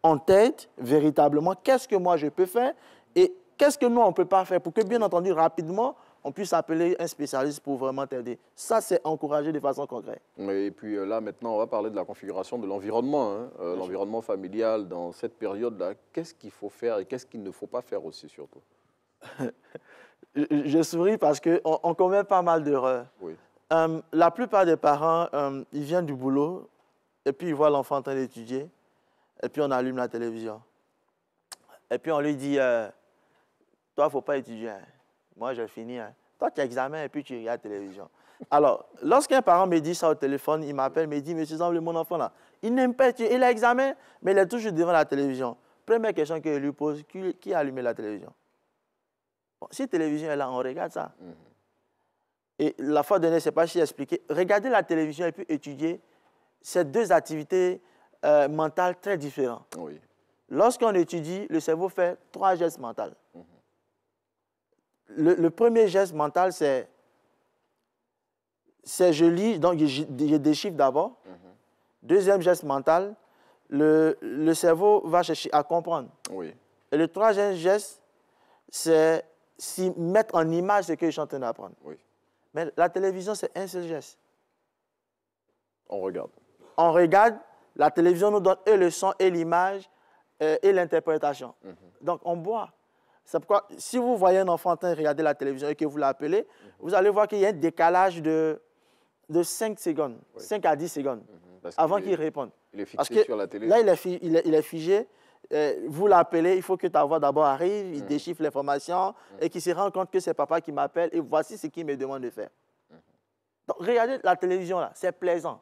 qu'on t'aide véritablement? Qu'est-ce que moi, je peux faire? Et qu'est-ce que nous, on ne peut pas faire pour que, bien entendu, rapidement, on puisse appeler un spécialiste pour vraiment t'aider. Ça, c'est encourager de façon concrète. Et puis là, maintenant, on va parler de la configuration de l'environnement, l'environnement familial dans cette période-là. Qu'est-ce qu'il faut faire et qu'est-ce qu'il ne faut pas faire aussi, surtout? Je souris parce qu'on commet pas mal d'erreurs. La plupart des parents, ils viennent du boulot et puis ils voient l'enfant en train d'étudier et puis on allume la télévision. Et puis on lui dit, toi, il ne faut pas étudier. Hein. Moi, j'ai fini. Hein. Toi, tu as examen et puis tu regardes la télévision. Alors, lorsqu'un parent me dit ça au téléphone, il m'appelle, me dit, monsieur Zamble, mon enfant là, il n'aime pas étudier. Il a examen, mais il est toujours devant la télévision. Première question que je lui pose, qui a allumé la télévision? Bon, si la télévision est là, on regarde ça. Et la fois dernière, je ne sais pas si j'ai expliqué, regarder la télévision et puis étudier, c'est deux activités mentales très différentes. Oui. Lorsqu'on étudie, le cerveau fait 3 gestes mentaux. Le premier geste mental, c'est je lis, donc je déchiffre d'abord. Deuxième geste mental, le cerveau va chercher à comprendre. Oui. Et le troisième geste, c'est mettre en image ce que je suis en train d'apprendre. Oui. Mais la télévision, c'est un seul geste. On regarde. On regarde, la télévision nous donne et le son, et l'image, et l'interprétation. Donc, on boit. C'est pourquoi, si vous voyez un enfant en train de regarder la télévision et que vous l'appelez, vous allez voir qu'il y a un décalage de 5 secondes, 5 à 10 secondes, avant qu'il réponde. Il est fixé sur la télé. Là, il est figé. Vous l'appelez, il faut que ta voix d'abord arrive, il déchiffre l'information et qu'il se rende compte que c'est papa qui m'appelle et voici ce qu'il me demande de faire. Donc, regardez la télévision, là, c'est plaisant.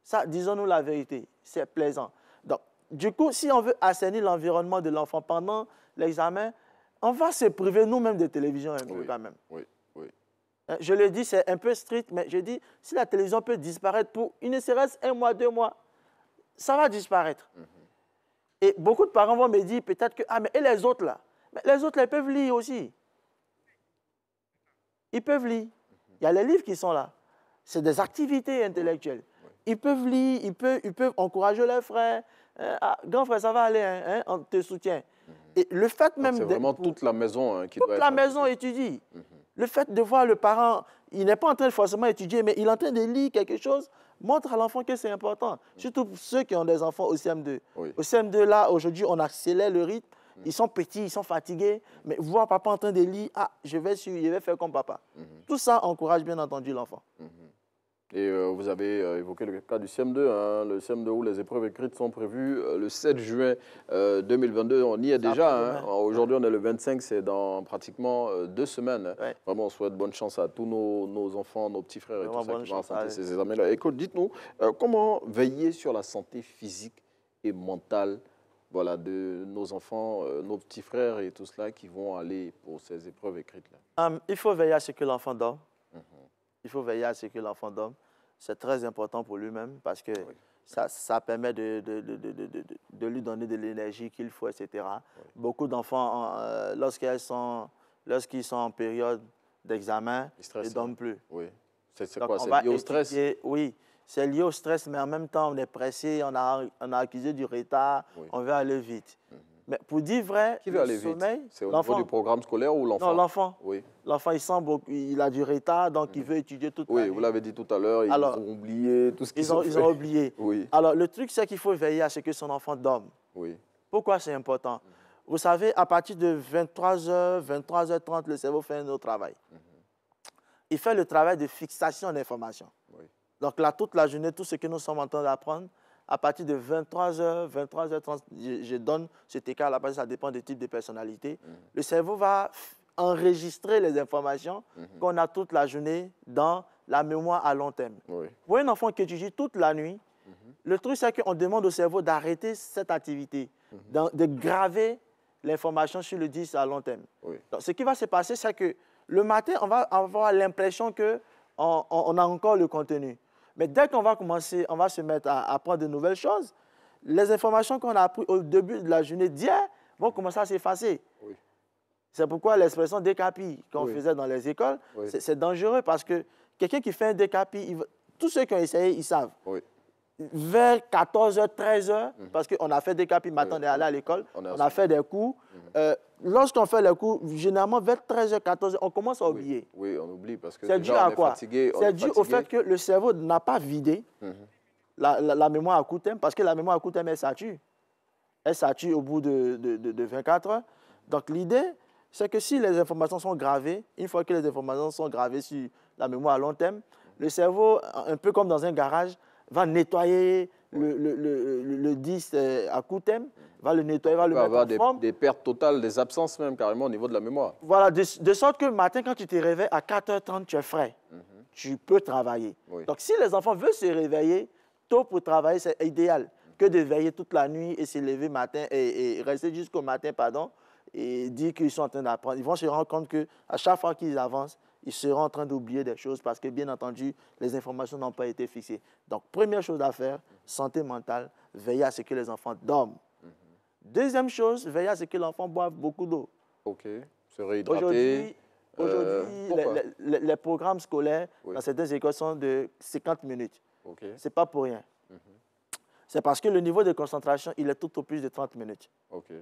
Ça, disons-nous la vérité, c'est plaisant. Donc, du coup, si on veut assainir l'environnement de l'enfant pendant l'examen, on va se priver nous-mêmes de télévision un peu quand même. Oui, oui. Je le dis, c'est un peu strict, mais je dis, si la télévision peut disparaître pour une serait-ce 1 mois, 2 mois, ça va disparaître. Et beaucoup de parents vont me dire peut-être que, ah, mais et les autres là? Mais les autres, là, ils peuvent lire aussi. Ils peuvent lire. Il y a les livres qui sont là. C'est des activités intellectuelles. Ils peuvent lire, ils peuvent encourager leurs frères. Ah, grand frère, ça va aller, hein, on te soutient. Et le fait même... C'est vraiment toute la maison qui doit être... Toute la maison étudie. Le fait de voir le parent, il n'est pas en train de forcément étudier, mais il est en train de lire quelque chose, montre à l'enfant que c'est important. Surtout pour ceux qui ont des enfants au CM2. Oui. Au CM2, là, aujourd'hui, on accélère le rythme. Ils sont petits, ils sont fatigués, mais voir papa en train de lire, ah, je vais faire comme papa. Tout ça encourage bien entendu l'enfant. Et vous avez évoqué le cas du CM2, hein, le CM2 où les épreuves écrites sont prévues le 7 juin 2022. On y est déjà. Hein. Aujourd'hui, on est le 25, c'est dans pratiquement 2 semaines. Hein. Vraiment, on souhaite bonne chance à tous nos enfants, nos petits frères et tout ça qui vont affronter ces examens-là. Écoute, dites-nous, comment veiller sur la santé physique et mentale, voilà, de nos enfants, nos petits frères et tout cela qui vont aller pour ces épreuves écrites-là? Il faut veiller à ce que l'enfant dorme. Il faut veiller à ce que l'enfant dorme. C'est très important pour lui-même parce que ça permet de lui donner de l'énergie qu'il faut, etc. Beaucoup d'enfants, lorsqu'ils sont en période d'examen, ils ne dorment plus. Oui. C'est quoi? C'est lié au stress? Oui, c'est lié au stress, mais en même temps, on est pressé, on a accusé du retard, on veut aller vite. Mais pour dire vrai, qui veut aller vite? C'est au niveau du programme scolaire ou l'enfant? Non, l'enfant. Oui. L'enfant, il a du retard, donc il veut étudier toute l'année. Oui, vous l'avez dit tout à l'heure, ils ont oublié tout ce qu'ils ont fait. Ils ont oublié. Oui. Alors, le truc, c'est qu'il faut veiller à ce que son enfant dorme. Oui. Pourquoi c'est important? Vous savez, à partir de 23h, 23h30, le cerveau fait un autre travail. Il fait le travail de fixation d'informations. Oui. Donc là, toute la journée, tout ce que nous sommes en train d'apprendre, à partir de 23h, 23h30, je donne cet écart-là, parce que ça dépend des types de personnalités. Le cerveau va enregistrer les informations qu'on a toute la journée dans la mémoire à long terme. Oui. Pour un enfant qui étudie toute la nuit, le truc, c'est qu'on demande au cerveau d'arrêter cette activité, de graver l'information sur le disque à long terme. Oui. Donc, ce qui va se passer, c'est que le matin, on va avoir l'impression qu'on a encore le contenu. Mais dès qu'on va commencer, on va se mettre à apprendre de nouvelles choses, les informations qu'on a apprises au début de la journée d'hier vont commencer à s'effacer. Oui. C'est pourquoi l'expression décapi qu'on faisait dans les écoles, c'est dangereux parce que quelqu'un qui fait un décapi, tous ceux qui ont essayé, ils savent. Oui. Vers 14h, 13h, parce qu'on a fait décapi, maintenant on est allé à l'école, on a fait des cours. Lorsqu'on fait les cours, généralement vers 13h, 14h, on commence à oublier. Oui, on oublie parce que c'est dû à quoi? C'est dû au fait que le cerveau n'a pas vidé la mémoire à court terme, parce que la mémoire à court terme, elle sature. Elle sature au bout de 24 heures. Donc l'idée, c'est que si les informations sont gravées, une fois que les informations sont gravées sur la mémoire à long terme, le cerveau, un peu comme dans un garage, va nettoyer le disque à court terme, va le nettoyer, va le mettre en forme. Des pertes totales, des absences même carrément au niveau de la mémoire. Voilà, de sorte que le matin, quand tu te réveilles à 4h30, tu es frais. Tu peux travailler. Oui. Donc, si les enfants veulent se réveiller tôt pour travailler, c'est idéal que de veiller toute la nuit et se lever matin et rester jusqu'au matin, pardon. et dire qu'ils sont en train d'apprendre. Ils vont se rendre compte qu'à chaque fois qu'ils avancent, ils seront en train d'oublier des choses parce que, bien entendu, les informations n'ont pas été fixées. Donc, première chose à faire, santé mentale, veiller à ce que les enfants dorment. Deuxième chose, veiller à ce que l'enfant boive beaucoup d'eau. OK. Se réhydrater. Aujourd'hui, les programmes scolaires dans certaines écoles sont de 50 minutes. Okay. Ce n'est pas pour rien. C'est parce que le niveau de concentration, il est tout au plus de 30 minutes. Okay.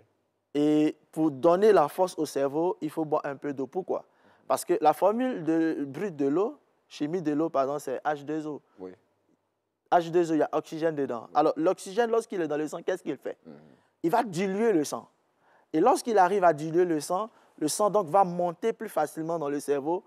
Et pour donner la force au cerveau, il faut boire un peu d'eau. Pourquoi? Parce que la formule brute de l'eau, chimie de l'eau, pardon, c'est H2O. Oui. H2O, il y a oxygène dedans. Alors, l'oxygène, lorsqu'il est dans le sang, qu'est-ce qu'il fait? Il va diluer le sang. Et lorsqu'il arrive à diluer le sang donc va monter plus facilement dans le cerveau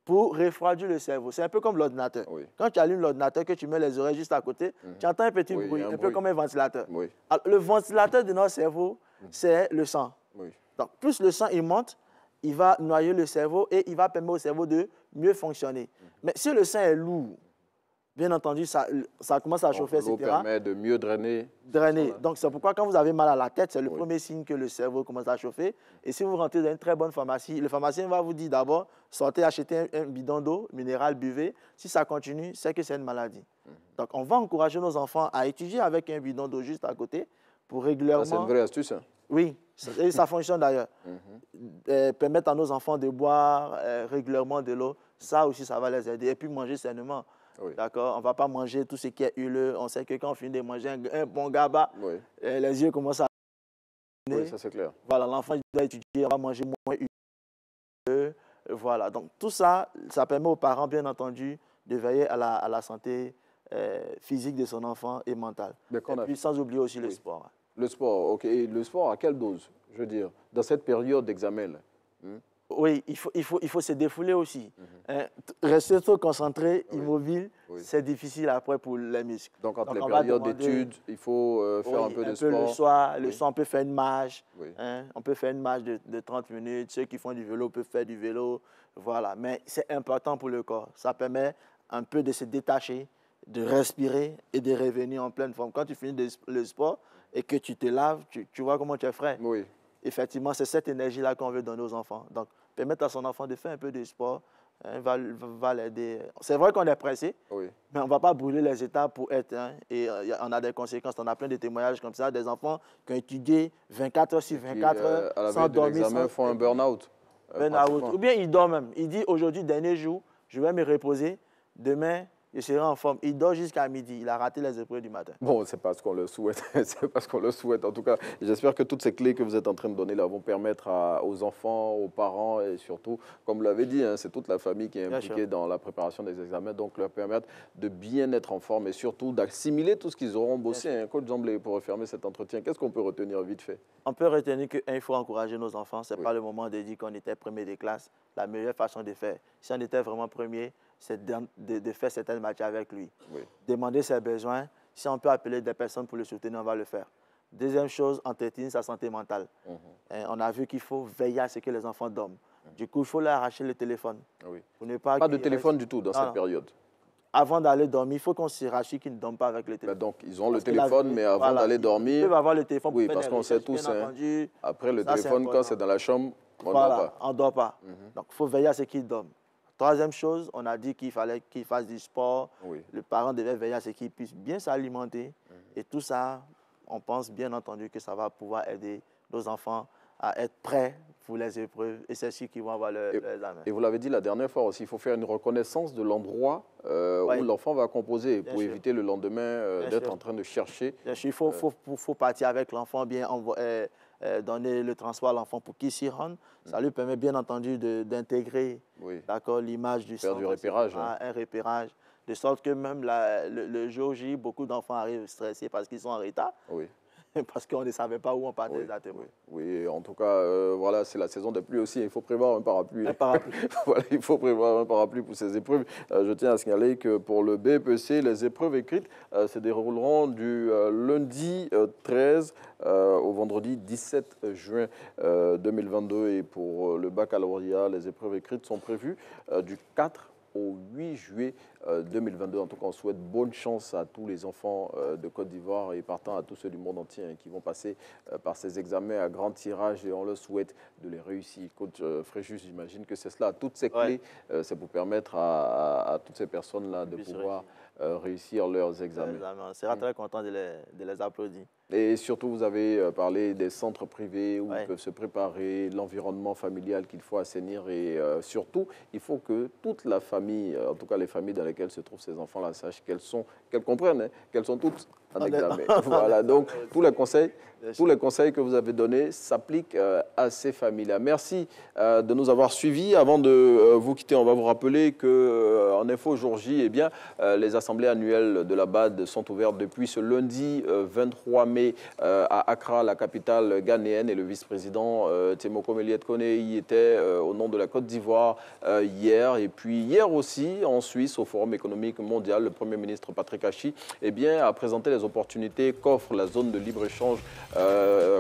pour refroidir le cerveau. C'est un peu comme l'ordinateur. Oui. Quand tu allumes l'ordinateur, que tu mets les oreilles juste à côté, tu entends un petit bruit, un peu comme un ventilateur. Oui. Alors, le ventilateur de notre cerveau, c'est le sang. Oui. Donc, plus le sang il monte, il va noyer le cerveau et il va permettre au cerveau de mieux fonctionner. Mais si le sang est lourd, bien entendu, ça commence à chauffer, etc. L'eau permet de mieux drainer. Donc, c'est pourquoi quand vous avez mal à la tête, c'est le premier signe que le cerveau commence à chauffer. Et si vous rentrez dans une très bonne pharmacie, le pharmacien va vous dire d'abord, sortez acheter un bidon d'eau minérale, buvez. Si ça continue, c'est que c'est une maladie. Donc, on va encourager nos enfants à étudier avec un bidon d'eau juste à côté pour régulièrement... C'est une vraie astuce. Hein? Oui, et ça fonctionne d'ailleurs. Permettre à nos enfants de boire régulièrement de l'eau, ça aussi, ça va les aider. Et puis manger sainement. Oui. D'accord? On ne va pas manger tout ce qui est huileux. On sait que quand on finit de manger un bon GABA, les yeux commencent à... Oui, ça c'est clair. Voilà, l'enfant doit étudier, on va manger moins huileux. Voilà, donc tout ça, ça permet aux parents, bien entendu, de veiller à la santé physique de son enfant et mentale. Et puis sans oublier aussi le sport. Le sport, OK. Et le sport, à quelle dose, je veux dire, dans cette période d'examen? Oui, il faut se défouler aussi. Rester trop concentré, immobile, c'est difficile après pour les muscles. Donc, entre les périodes d'études, il faut faire un peu de sport. Le soir, on peut faire une marche. On peut faire une marche de 30 minutes. Ceux qui font du vélo peuvent faire du vélo. Voilà. Mais c'est important pour le corps. Ça permet un peu de se détacher, de respirer et de revenir en pleine forme. Quand tu finis le sport et que tu te laves, tu vois comment tu es frais. Oui. Effectivement, c'est cette énergie-là qu'on veut donner aux enfants. Donc, permettre à son enfant de faire un peu de sport va l'aider. C'est vrai qu'on est pressé, mais on ne va pas brûler les étapes pour être. Et on a des conséquences. On a plein de témoignages comme ça, des enfants qui ont étudié 24 heures sur 24 heures sans dormir. Ils font un burn-out. Ou bien ils dorment même. Il dit aujourd'hui, dernier jour, je vais me reposer. Demain, je serai en forme. Il dort jusqu'à midi. Il a raté les épreuves du matin. Bon, c'est parce qu'on le souhaite. C'est parce qu'on le souhaite. En tout cas, j'espère que toutes ces clés que vous êtes en train de donner là vont permettre aux enfants, aux parents et surtout, comme vous l'avez dit, c'est toute la famille qui est impliquée dans la préparation des examens, donc leur permettre de bien être en forme et surtout d'assimiler tout ce qu'ils auront bossé. Coach Zamblé, pour refermer cet entretien, qu'est-ce qu'on peut retenir vite fait? On peut retenir qu'il faut encourager nos enfants. Ce n'est pas le moment de dire qu'on était premier des classes. La meilleure façon de faire, si on était vraiment premier, c'est de faire certaines matières avec lui. Demander ses besoins. Si on peut appeler des personnes pour le soutenir, on va le faire. Deuxième chose, entretenir sa santé mentale. On a vu qu'il faut veiller à ce que les enfants dorment. Du coup, il faut leur arracher le téléphone. Pour ne pas de téléphone du tout dans cette période. Avant d'aller dormir, il faut qu'on se rassure qu'ils ne dorment pas avec le téléphone. Donc, ils ont le téléphone, mais avant d'aller dormir... Ils peuvent avoir le téléphone pour faire parce qu'on sait tous, après le téléphone, quand c'est dans la chambre, on ne dort pas. On ne dort pas. Donc, il faut veiller à ce qu'ils dorment. Troisième chose, on a dit qu'il fallait qu'ils fassent du sport. Le parent devait veiller à ce qu'il puisse bien s'alimenter. Et tout ça, on pense bien entendu que ça va pouvoir aider nos enfants à être prêts pour les épreuves. Et c'est ceux qui vont avoir les examens. Et vous l'avez dit la dernière fois aussi, il faut faire une reconnaissance de l'endroit où l'enfant va composer pour éviter le lendemain d'être en train de chercher. Bien sûr, il faut partir avec l'enfant, bien donner le transport à l'enfant pour qu'il s'y rende. Ça lui permet bien entendu d'intégrer l'image du centre. Faire du repérage. Un repérage. De sorte que même le jour J, beaucoup d'enfants arrivent stressés parce qu'ils sont en retard. Parce qu'on ne savait pas où on partait exactement. Oui, en tout cas, voilà, c'est la saison des pluies aussi. Il faut prévoir un parapluie. Voilà, il faut prévoir un parapluie pour ces épreuves. Je tiens à signaler que pour le BEPC, les épreuves écrites se dérouleront du lundi 13 au vendredi 17 juin 2022. Et pour le baccalauréat, les épreuves écrites sont prévues du 4 au 8 juillet 2022. En tout cas, on souhaite bonne chance à tous les enfants de Côte d'Ivoire et partant à tous ceux du monde entier qui vont passer par ces examens à grand tirage et on leur souhaite de les réussir. Coach Fréjus, j'imagine que c'est cela. Toutes ces clés, c'est pour permettre à toutes ces personnes-là de pouvoir réussir leurs examens. On sera très content de les applaudir. Et surtout, vous avez parlé des centres privés où ils peuvent se préparer, l'environnement familial qu'il faut assainir et surtout, il faut que toute la famille, en tout cas les familles dans lesquelles se trouvent ces enfants-là, sachent qu'elles comprennent, qu'elles sont toutes en examen. Voilà, donc tous les conseils que vous avez donnés s'appliquent à ces familles-là. Merci de nous avoir suivis. Avant de vous quitter, on va vous rappeler qu'en Info Jour J, eh bien, les assemblées annuelles de la BAD sont ouvertes depuis ce lundi 23 mai à Accra, la capitale ghanéenne, et le vice-président Temoko Meliette-Kone y était au nom de la Côte d'Ivoire hier. Et puis hier aussi, en Suisse, au Forum économique mondial, le Premier ministre Patrick Hachi a présenté les opportunités qu'offre la zone de libre-échange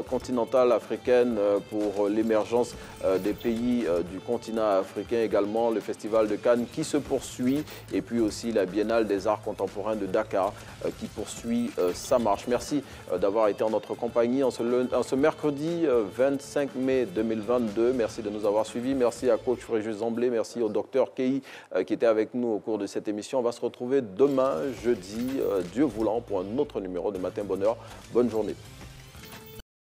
continentale africaine pour l'émergence des pays du continent africain, également le Festival de Cannes qui se poursuit, et puis aussi la Biennale des Arts Contemporains de Dakar qui poursuit sa marche. Merci d'avoir été en notre compagnie en ce mercredi 25 mai 2022. Merci de nous avoir suivis. Merci à coach Fréjus Zamblé. Merci au docteur Kei qui était avec nous au cours de cette émission. On va se retrouver demain, jeudi, Dieu voulant, pour un autre numéro de Matin Bonheur. Bonne journée.